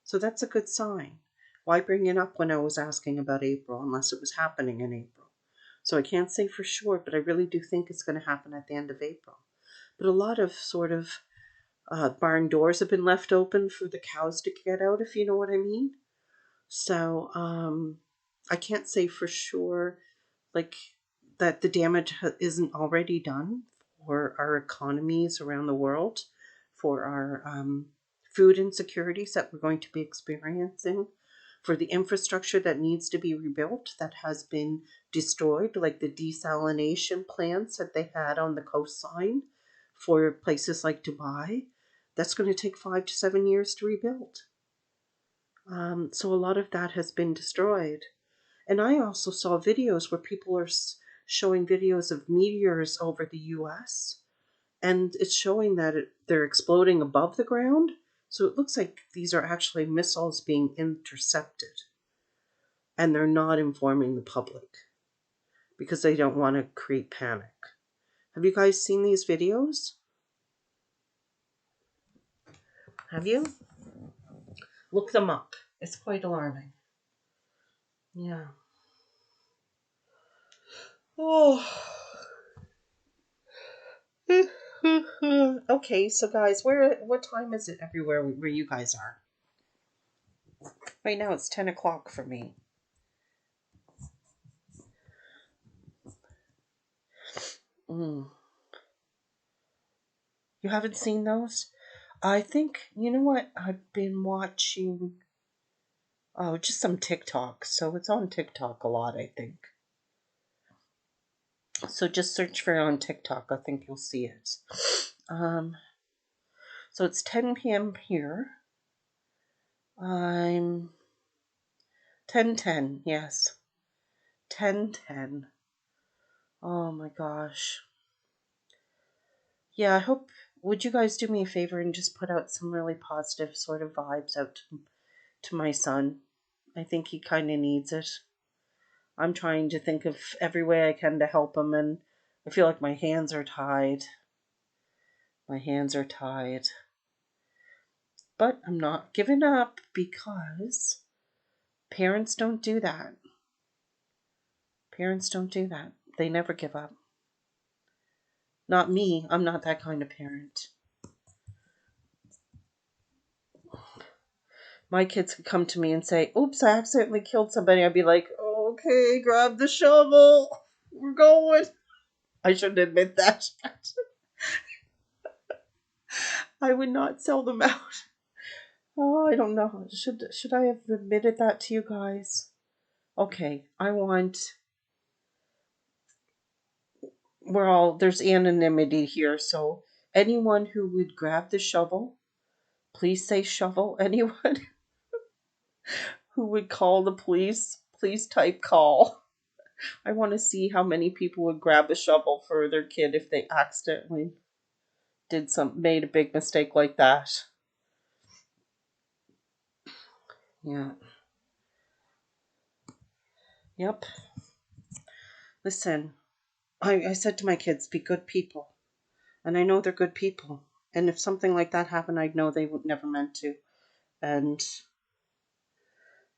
so that's a good sign. Why bring it up when I was asking about April unless it was happening in April? So I can't say for sure, but I really do think it's going to happen at the end of April. But a lot of sort of barn doors have been left open for the cows to get out, if you know what I mean. So I can't say for sure, like, that the damage isn't already done for our economies around the world, for our food insecurities that we're going to be experiencing, for the infrastructure that needs to be rebuilt that has been destroyed, like the desalination plants that they had on the coastline for places like Dubai. That's going to take 5 to 7 years to rebuild. So a lot of that has been destroyed. And I also saw videos where people are showing videos of meteors over the US, and it's showing that they're exploding above the ground. So it looks like these are actually missiles being intercepted, and they're not informing the public because they don't want to create panic. Have you guys seen these videos? Have you? Look them up. It's quite alarming. Yeah. Oh. Okay, so guys, what time is it everywhere where you guys are? Right now it's 10 o'clock for me. You haven't seen those? I think, you know what? I've been watching, just some TikTok. So it's on TikTok a lot, I think. So just search for it on TikTok. I think you'll see it. So it's 10 p.m. here. I'm 10:10, yes. 10:10. Oh my gosh. Yeah, I hope, would you guys do me a favor and just put out some really positive sort of vibes out to my son? I think he kind of needs it. I'm trying to think of every way I can to help him, and I feel like my hands are tied. My hands are tied. But I'm not giving up, because parents don't do that. Parents don't do that. They never give up. Not me. I'm not that kind of parent. My kids could come to me and say, oops, I accidentally killed somebody. I'd be like, okay, grab the shovel. We're going. I shouldn't admit that. I would not sell them out. Oh, I don't know. Should I have admitted that to you guys? Okay, there's anonymity here, so anyone who would grab the shovel, please say shovel. Anyone who would call the police, please type call. I want to see how many people would grab a shovel for their kid if they accidentally made a big mistake like that. Yeah. Yep. Listen, I said to my kids, be good people. And I know they're good people. And if something like that happened, I'd know they would never meant to.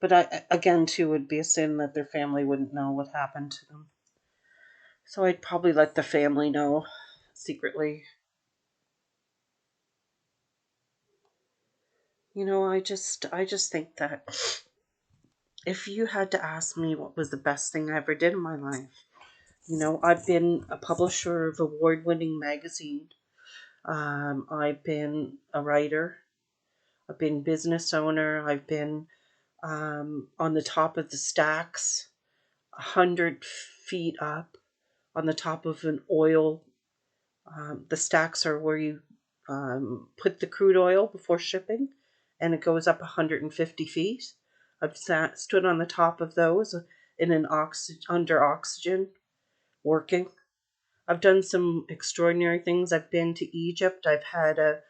But again, too, it would be a sin that their family wouldn't know what happened to them. So I'd probably let the family know secretly. You know, I just think that if you had to ask me what was the best thing I ever did in my life, you know, I've been a publisher of award-winning magazine. I've been a writer. I've been business owner. I've been on the top of the stacks, 100 feet up, on the top of an oil. The stacks are where you put the crude oil before shipping, and it goes up 150 feet. I've stood on the top of those in under oxygen, working. I've done some extraordinary things. I've been to Egypt. I've had a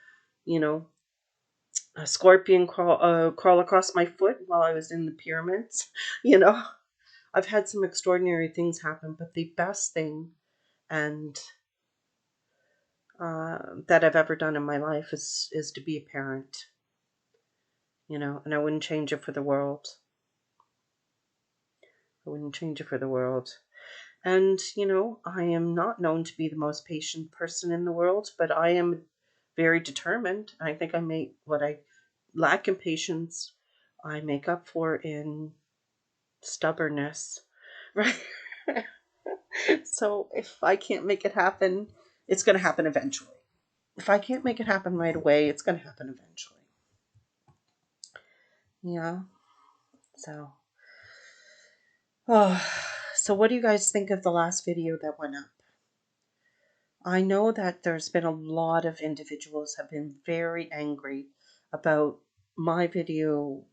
scorpion crawl across my foot while I was in the pyramids. You know, I've had some extraordinary things happen, but the best thing and that I've ever done in my life is to be a parent. You know, and I wouldn't change it for the world. I wouldn't change it for the world. And, you know, I am not known to be the most patient person in the world, but I am very determined. I think I make what I lack in patience, I make up for in stubbornness, right? So if I can't make it happen, it's going to happen eventually. If I can't make it happen right away, it's going to happen eventually. Yeah. So, so what do you guys think of the last video that went up? I know that there's been a lot of individuals have been very angry about my video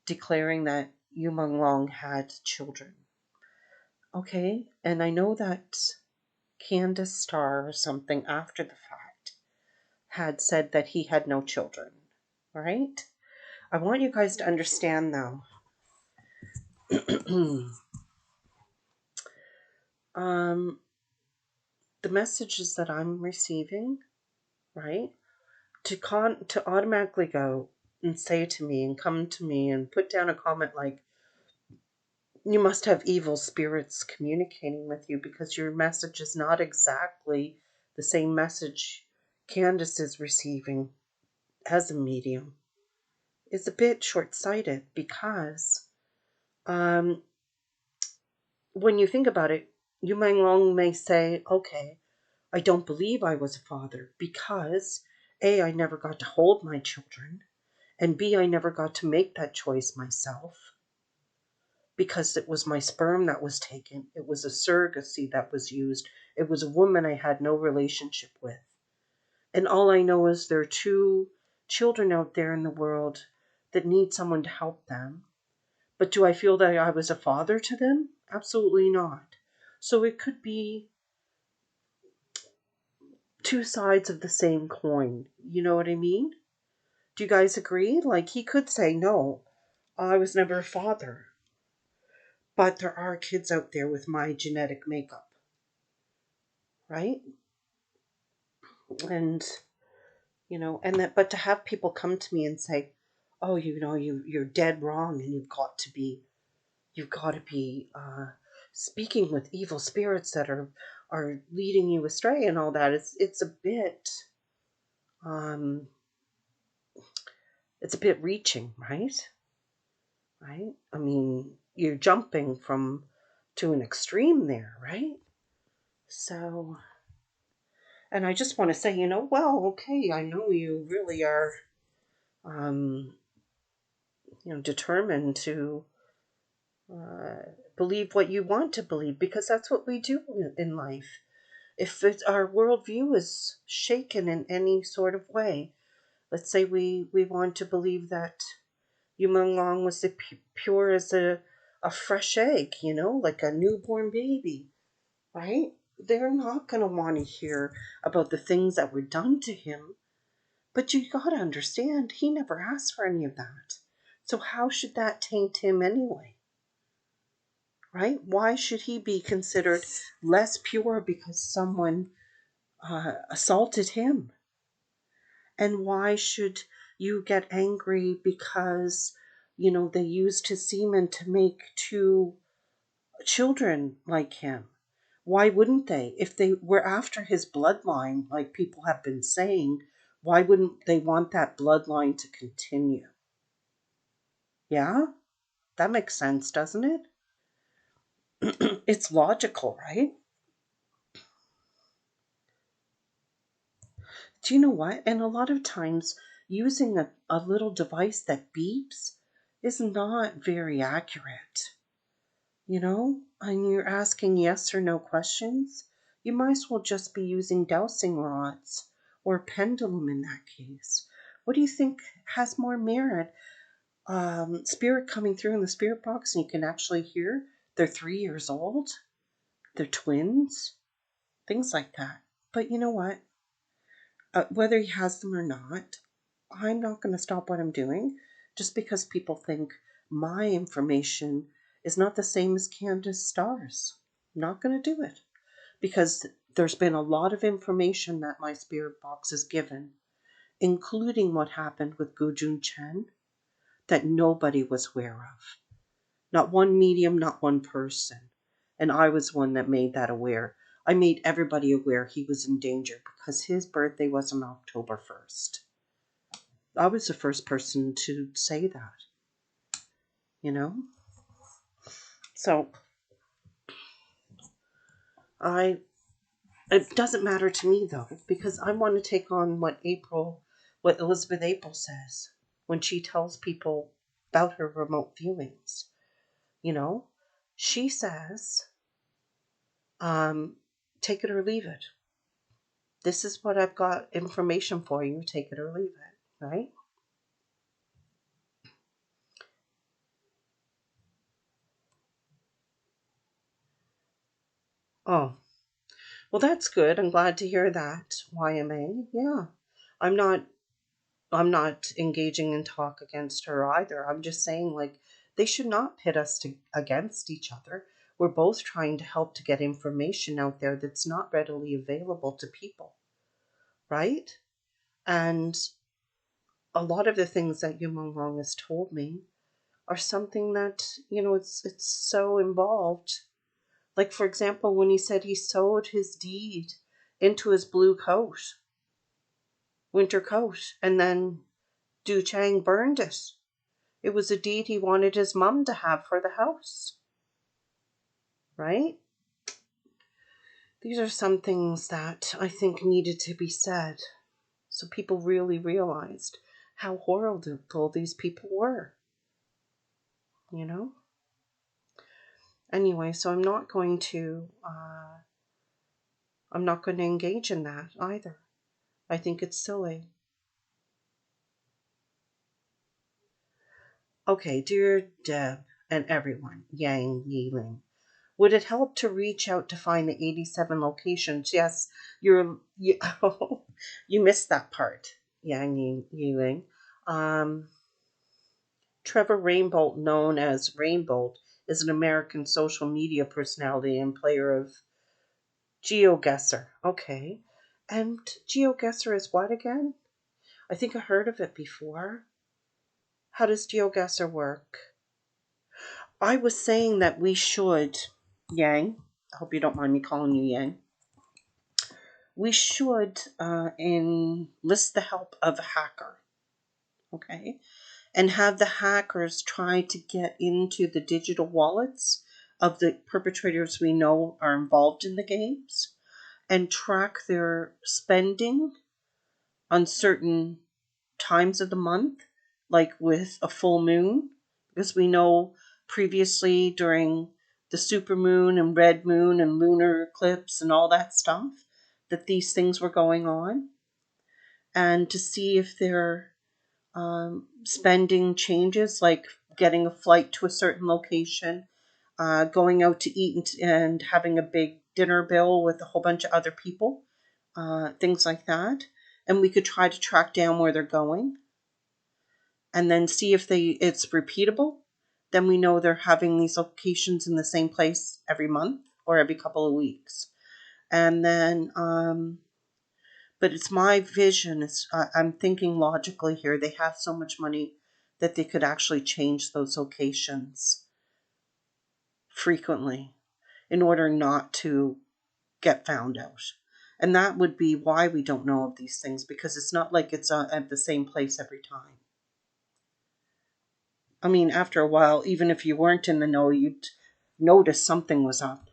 declaring that Yu Meng Long had children. Okay, and I know that Candace Starr or something after the fact had said that he had no children, right? I want you guys to understand though. Um, the messages that I'm receiving, right? To automatically go and say to me and come to me and put down a comment like, you must have evil spirits communicating with you because your message is not exactly the same message Candace is receiving as a medium, is a bit short-sighted because um, when you think about it, you may say, okay, I don't believe I was a father because A, I never got to hold my children, and B, I never got to make that choice myself because it was my sperm that was taken. It was a surrogacy that was used. It was a woman I had no relationship with. And all I know is there are two children out there in the world that need someone to help them. But do I feel that I was a father to them? Absolutely not. So it could be two sides of the same coin. You know what I mean? Do you guys agree? Like, he could say, no, I was never a father. But there are kids out there with my genetic makeup, right? And, but to have people come to me and say, oh, you're dead wrong and you've got to be speaking with evil spirits that are leading you astray and all that. Um, it's a bit reaching, right? Right? I mean, you're jumping from to an extreme there, right? So, and I just want to say, well, okay, I know you really are, um, determined to uh, believe what you want to believe because that's what we do in life. If our worldview is shaken in any sort of way, let's say we want to believe that Yumeng Long was pure as a fresh egg, like a newborn baby, right? They're not going to want to hear about the things that were done to him. But you got to understand, he never asked for any of that. So how should that taint him anyway? Right? Why should he be considered less pure because someone assaulted him? And why should you get angry because, they used his semen to make two children like him? Why wouldn't they? If they were after his bloodline, like people have been saying, why wouldn't they want that bloodline to continue? Yeah? That makes sense, doesn't it? It's logical, right? Do you know what? And a lot of times, using a little device that beeps is not very accurate. And you're asking yes or no questions, you might as well just be using dowsing rods or pendulum in that case. What do you think has more merit? Spirit coming through in the spirit box and you can actually hear they're 3 years old, they're twins, things like that. But you know what? Whether he has them or not, I'm not going to stop what I'm doing just because people think my information is not the same as Candace Starr's. I'm not going to do it because there's been a lot of information that my spirit box has given, including what happened with Gu Jun Chen, that nobody was aware of. Not one medium, not one person. And I was one that made that aware. I made everybody aware he was in danger because his birthday was on October 1st. I was the first person to say that, you know? So I it doesn't matter to me though, because I want to take on what Elizabeth April says when she tells people about her remote viewings. You know, she says, um, take it or leave it. This is what I've got information for you, take it or leave it, right? Oh, well, that's good. I'm glad to hear that. YMA, yeah. I'm not I'm not engaging in talk against her either. I'm just saying, like, they should not pit us against each other. we're both trying to help to get information out there that's not readily available to people, right? And a lot of the things that Yumeng Wang has told me are something that, it's so involved. Like, for example, when he said he sewed his deed into his blue coat, winter coat, and then Du Chang burned it. It was a deed he wanted his mom to have for the house, right? These are some things that I think needed to be said so people really realized how horrible these people were, you know? Anyway, so I'm not going to engage in that either. I think it's silly. Okay, dear Deb and everyone, Yang Yiling, would it help to reach out to find the 87 locations? Yes, you you missed that part, Yang Yiling. Trevor Rainbolt, known as Rainbolt, is an American social media personality and player of GeoGuessr. Okay. And GeoGuessr is what again? I think I heard of it before. How does GeoGuessr work? I was saying that we should, Yang, I hope you don't mind me calling you Yang, we should enlist the help of a hacker, okay? And have the hackers try to get into the digital wallets of the perpetrators we know are involved in the games and track their spending on certain times of the month, like with a full moon, because we know previously during the supermoon and red moon and lunar eclipse and all that stuff that these things were going on, and to see if their spending changes, like getting a flight to a certain location, going out to eat and having a big dinner bill with a whole bunch of other people, things like that. And we could try to track down where they're going and then see if it's repeatable. Then we know they're having these locations in the same place every month or every couple of weeks. And then, but it's my vision. I'm thinking logically here. They have so much money that they could actually change those locations frequently in order not to get found out. And that would be why we don't know of these things, because it's not like it's at the same place every time. I mean, after a while, even if you weren't in the know, you'd notice something was up.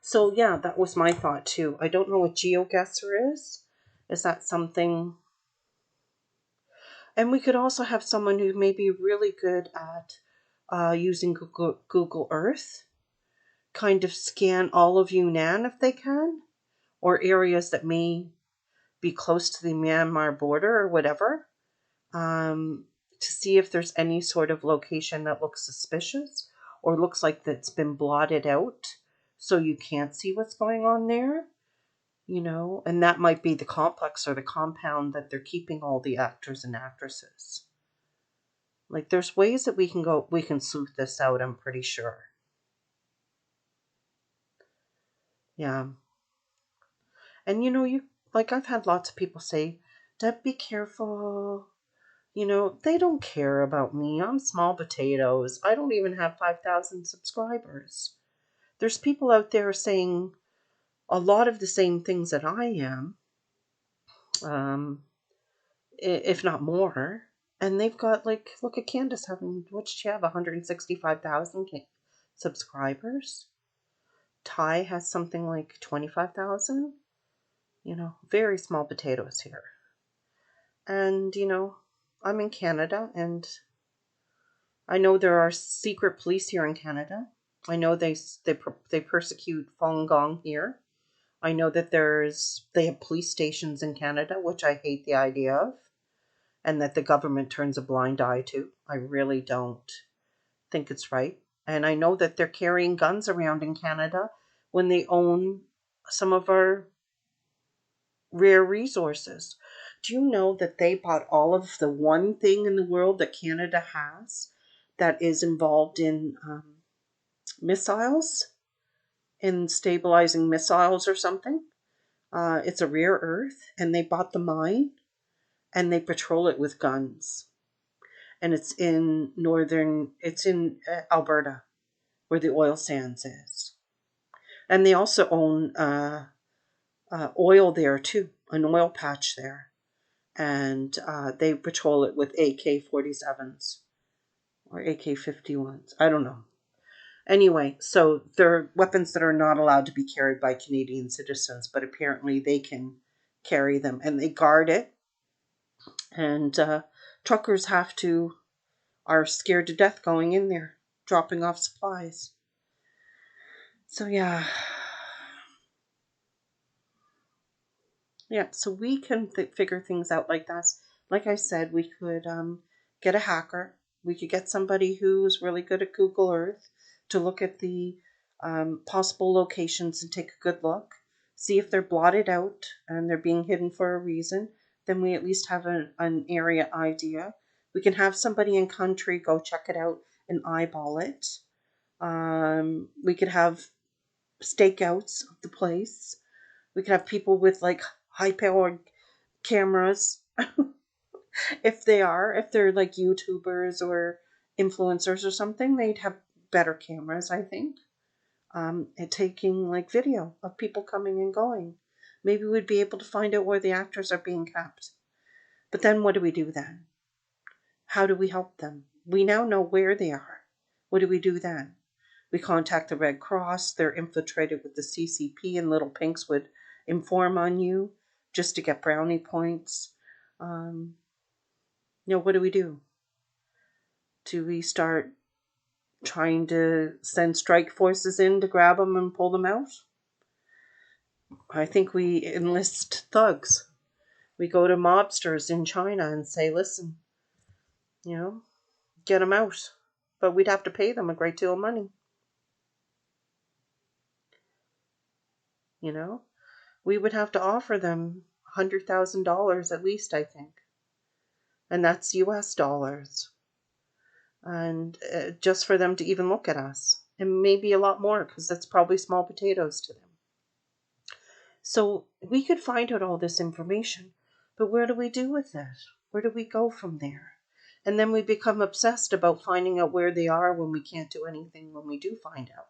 So yeah, that was my thought too. I don't know what GeoGuessr is. Is that something? And we could also have someone who may be really good at using Google Earth, kind of scan all of Yunnan if they can, or areas that may be close to the Myanmar border or whatever, to see if there's any sort of location that looks suspicious or looks like that's been blotted out so you can't see what's going on there, and that might be the complex or the compound that they're keeping all the actors and actresses. Like, there's ways that we can sleuth this out, I'm pretty sure. Yeah. And I've had lots of people say, Deb, be careful. They don't care about me. I'm small potatoes. I don't even have 5,000 subscribers. There's people out there saying a lot of the same things that I am, if not more. And they've got, look at Candace having, what did she have, 165,000 subscribers? Ty has something like 25,000. Very small potatoes here. And, I'm in Canada, and I know there are secret police here in Canada. I know they persecute Falun Gong here. I know that they have police stations in Canada, which I hate the idea of, and that the government turns a blind eye to. I really don't think it's right. And I know that they're carrying guns around in Canada when they own some of our rare resources. Do you know that they bought all of the one thing in the world that Canada has that is involved in missiles, in stabilizing missiles or something. It's a rare earth, and they bought the mine, and they patrol it with guns. And it's in Alberta, where the oil sands is. And they also own oil there too, an oil patch there. And they patrol it with AK-47s or AK-51s. I don't know. Anyway, so they're weapons that are not allowed to be carried by Canadian citizens, but apparently they can carry them, and they guard it. And truckers are scared to death going in there, dropping off supplies. So yeah, so we can figure things out like that. Like I said, we could get a hacker. We could get somebody who's really good at Google Earth to look at the possible locations and take a good look. See if they're blotted out and they're being hidden for a reason. Then we at least have an area idea. We can have somebody in country go check it out and eyeball it. We could have stakeouts of the place. We could have people with like high-powered cameras. If they're like YouTubers or influencers or something, they'd have better cameras, I think. And taking like video of people coming and going. Maybe we'd be able to find out where the actors are being kept. But then what do we do then? How do we help them? We now know where they are. What do we do then? We contact the Red Cross. They're infiltrated with the CCP, and Little Pinks would inform on you just to get brownie points. What do we do? Do we start trying to send strike forces in to grab them and pull them out? I think we enlist thugs. We go to mobsters in China and say, listen, get them out. But we'd have to pay them a great deal of money. We would have to offer them $100,000 at least, I think. And that's US dollars. And just for them to even look at us. And maybe a lot more, because that's probably small potatoes to them. So we could find out all this information, but where do we do with it? Where do we go from there? And then we become obsessed about finding out where they are when we can't do anything when we do find out.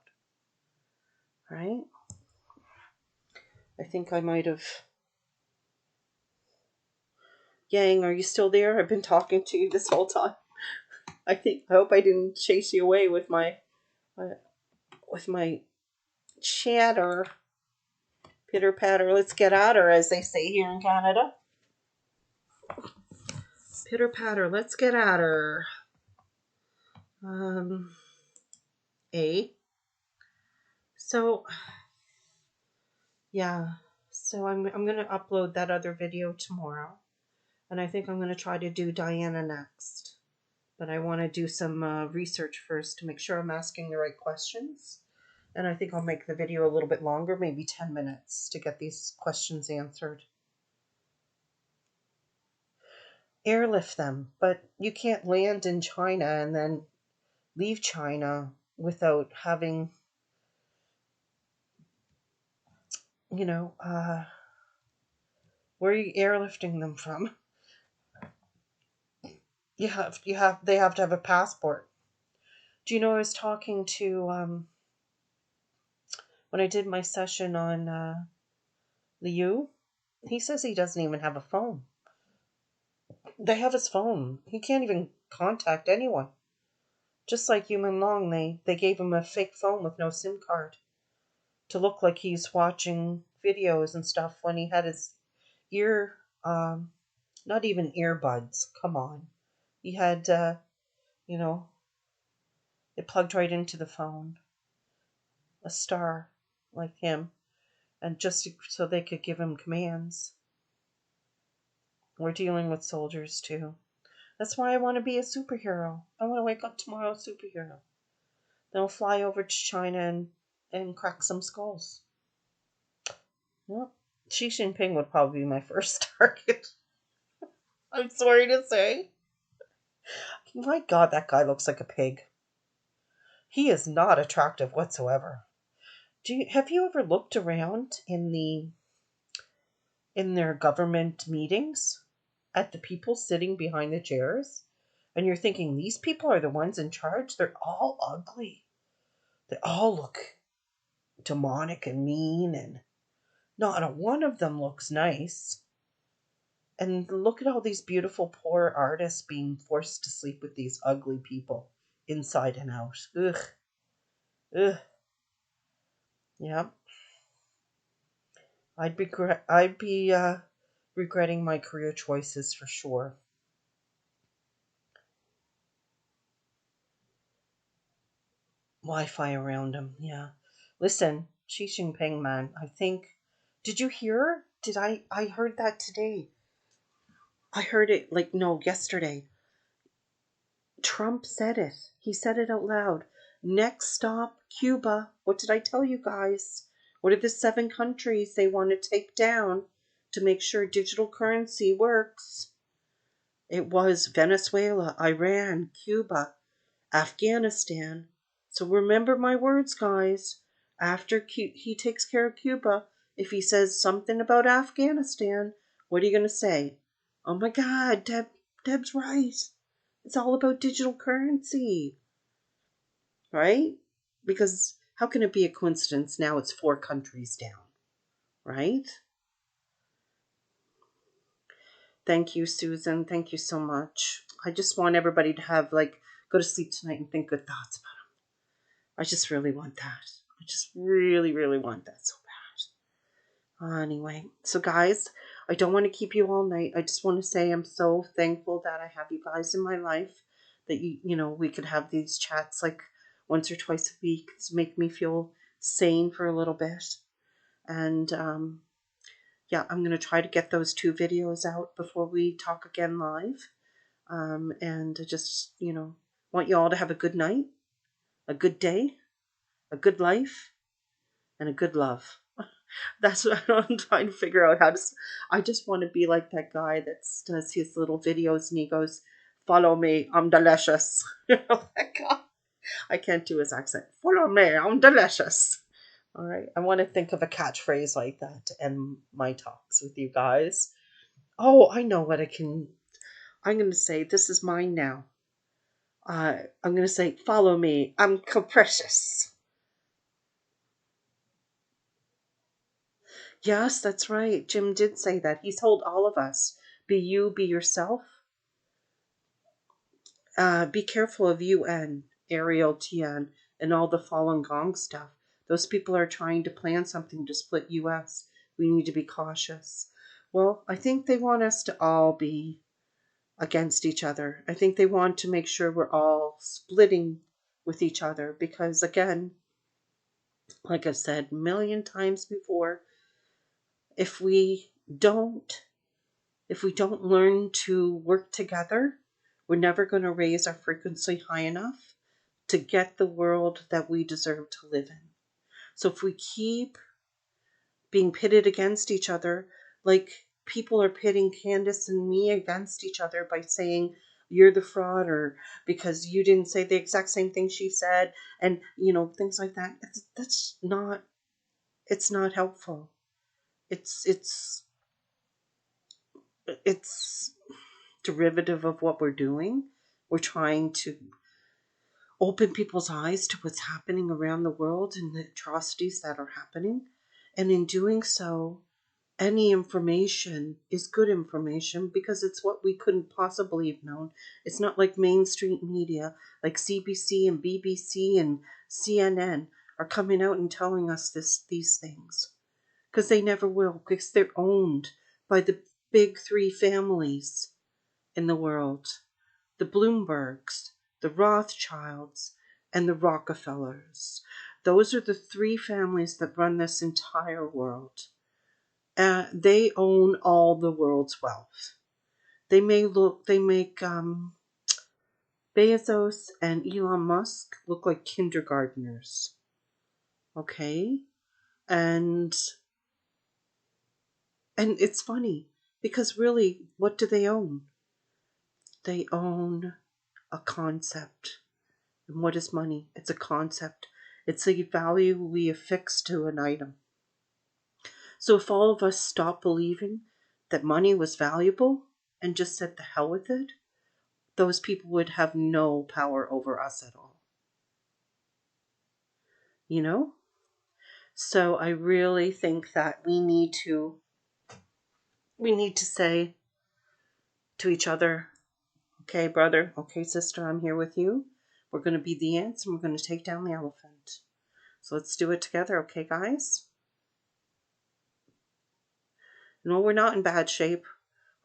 Right? I think I might have... Yang, are you still there? I've been talking to you this whole time. I hope I didn't chase you away with my chatter. Pitter patter, let's get at her, as they say here in Canada. Pitter patter, let's get at her. So I'm going to upload that other video tomorrow, and I think I'm going to try to do Diana next, but I want to do some research first to make sure I'm asking the right questions, and I think I'll make the video a little bit longer, maybe 10 minutes, to get these questions answered. Airlift them, but you can't land in China and then leave China without having, where are you airlifting them from? They have to have a passport. Do you know, I was talking to, when I did my session on Liu, he says he doesn't even have a phone. They have his phone. He can't even contact anyone. Just like Yuman Long, they gave him a fake phone with no SIM card to look like he's watching videos and stuff when he had his not even earbuds. Come on. He had, it plugged right into the phone. A star like him. And just so they could give him commands. We're dealing with soldiers too. That's why I want to be a superhero. I want to wake up tomorrow a superhero. Then I'll fly over to China and crack some skulls. Well, Xi Jinping would probably be my first target. I'm sorry to say. My God, that guy looks like a pig. He is not attractive whatsoever. Have you ever looked around in their government meetings at the people sitting behind the chairs? And you're thinking, these people are the ones in charge? They're all ugly. They all look demonic and mean, and not a one of them looks nice. And look at all these beautiful poor artists being forced to sleep with these ugly people inside and out. Ugh. Ugh. Yeah. I'd be regretting my career choices for sure. Wi-Fi around him, yeah. Listen, Xi Jinping, man, I think. Did you hear? Did I heard that today. I heard it like no yesterday. Trump said it. He said it out loud. Next stop, Cuba. What did I tell you guys? What are the 7 countries they want to take down to make sure digital currency works? It was Venezuela, Iran, Cuba, Afghanistan. So remember my words, guys. After he takes care of Cuba, if he says something about Afghanistan, what are you going to say? Oh my God, Deb's right. It's all about digital currency, right? Because how can it be a coincidence now it's 4 countries down, right? Thank you, Susan. Thank you so much. I just want everybody to have, go to sleep tonight and think good thoughts about it. I just really want that. I just really, really want that so bad. Anyway, so guys, I don't want to keep you all night. I just want to say I'm so thankful that I have you guys in my life, that we could have these chats like once or twice a week to make me feel sane for a little bit. And yeah, I'm going to try to get those 2 videos out before we talk again live. And I just, want you all to have a good night, a good day, a good life, and a good love. That's what I'm trying to figure out how to. I just want to be like that guy that does his little videos and he goes, "Follow me, I'm delicious." That guy. I can't do his accent. Follow me, I'm delicious. All right. I want to think of a catchphrase like that to end my talks with you guys. Oh, I know what I can. I'm going to say, this is mine now. I'm going to say, follow me, I'm capricious. Yes, that's right. Jim did say that. He told all of us, be you, be yourself. Be careful of UN, Ariel, Tian, and all the Falun Gong stuff. Those people are trying to plan something to split US. We need to be cautious. Well, I think they want us to all be against each other. I think they want to make sure we're all splitting with each other because, again, like I've said a million times before, if we don't learn to work together, we're never going to raise our frequency high enough to get the world that we deserve to live in. So if we keep being pitted against each other, like people are pitting Candace and me against each other by saying you're the fraud or because you didn't say the exact same thing she said, and things like that, that's not, it's not helpful. It's derivative of what we're doing. We're trying to open people's eyes to what's happening around the world and the atrocities that are happening. And in doing so, any information is good information because it's what we couldn't possibly have known. It's not like mainstream media like CBC and BBC and CNN are coming out and telling us these things, because they never will, because they're owned by the big 3 families in the world: the Bloombergs, the Rothschilds, and the Rockefellers. Those are the 3 families that run this entire world. They own all the world's wealth. They make Bezos and Elon Musk look like kindergartners. Okay? And it's funny because really, what do they own? They own a concept. And what is money? It's a concept. It's a value we affix to an item. So if all of us stopped believing that money was valuable and just said the hell with it, those people would have no power over us at all. You know? So I really think that we need to say to each other, okay, brother, okay, sister, I'm here with you. We're going to be the ants and we're going to take down the elephant. So let's do it together, okay, guys? No, we're not in bad shape.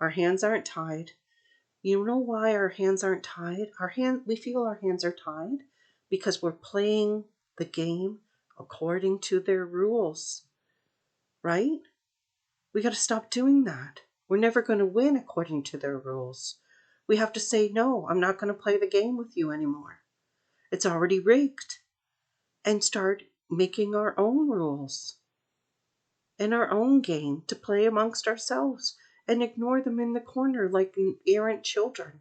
Our hands aren't tied. You know why our hands aren't tied? We feel our hands are tied because we're playing the game according to their rules, right? We got to stop doing that. We're never going to win according to their rules. We have to say, no, I'm not going to play the game with you anymore. It's already rigged. And start making our own rules and our own game to play amongst ourselves and ignore them in the corner like errant children.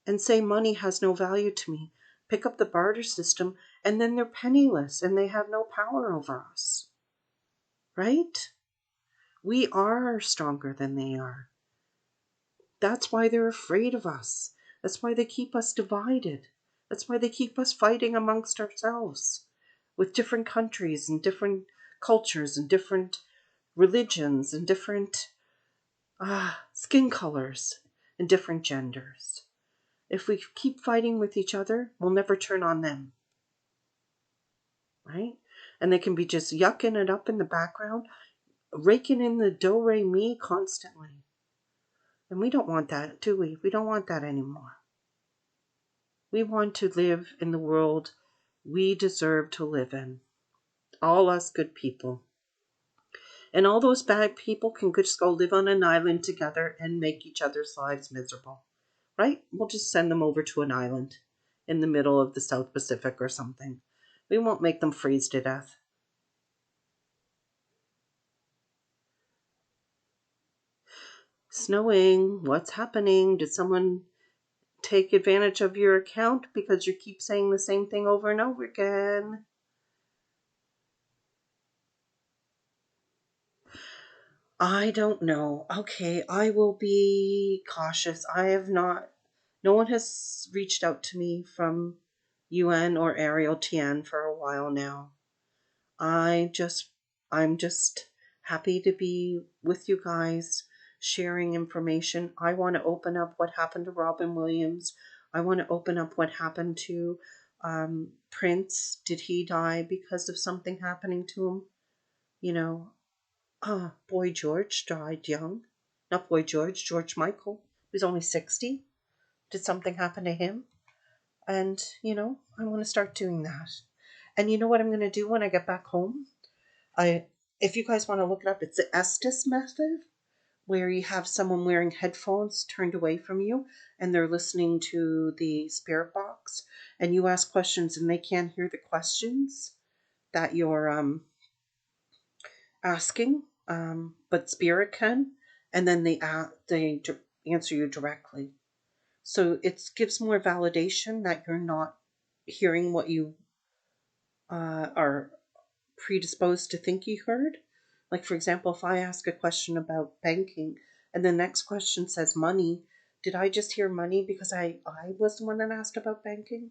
And say money has no value to me. Pick up the barter system and then they're penniless and they have no power over us. Right? We are stronger than they are. That's why they're afraid of us. That's why they keep us divided. That's why they keep us fighting amongst ourselves with different countries and different cultures and different religions and different skin colors and different genders. If we keep fighting with each other, we'll never turn on them. Right? And they can be just yucking it up in the background, raking in the do-re-mi constantly. And we don't want that, do we? We don't want that anymore. We want to live in the world we deserve to live in. All us good people. And all those bad people can just go live on an island together and make each other's lives miserable. Right? We'll just send them over to an island in the middle of the South Pacific or something. We won't make them freeze to death. Snowing. What's happening? Did someone take advantage of your account because you keep saying the same thing over and over again? I don't know. Okay, I will be cautious. No one has reached out to me from UN or Ariel Tien for a while now. I'm just happy to be with you guys, sharing information. I want to open up what happened to Robin Williams. I want to open up what happened to Prince. Did he die because of something happening to him? You know, Boy George died young. Not Boy George, George Michael. He was only 60. Did something happen to him? And, I want to start doing that. And you know what I'm going to do when I get back home? If you guys want to look it up, it's the Estes method, where you have someone wearing headphones turned away from you and they're listening to the spirit box, and you ask questions and they can't hear the questions that you're asking, but spirit can, and then they answer you directly. So it gives more validation that you're not hearing what you are predisposed to think you heard. Like, for example, if I ask a question about banking and the next question says money, did I just hear money because I was the one that asked about banking?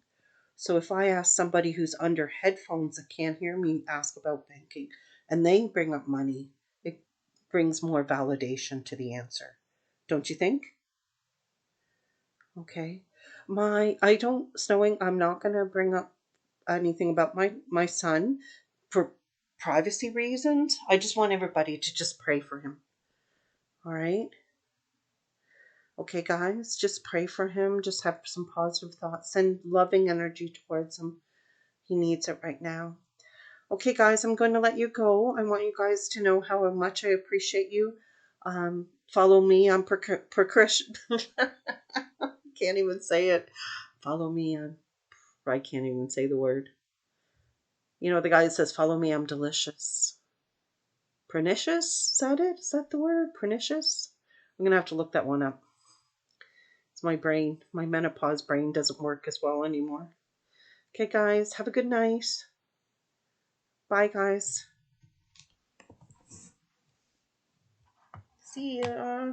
So if I ask somebody who's under headphones that can't hear me ask about banking and they bring up money, it brings more validation to the answer. Don't you think? Okay. Snowing, I'm not going to bring up anything about my son for privacy reasons. I just want everybody to just pray for him. All right? Okay, guys, just pray for him. Just have some positive thoughts. Send loving energy towards him. He needs it right now. Okay, guys, I'm going to let you go. I want you guys to know how much I appreciate you. Follow me on percussion. Can't even say it. Follow me on... I can't even say the word. You know, the guy that says, follow me, I'm delicious. Pernicious? Is that it? Is that the word? Pernicious? I'm going to have to look that one up. It's my brain. My menopause brain doesn't work as well anymore. Okay, guys, have a good night. Bye, guys. See ya.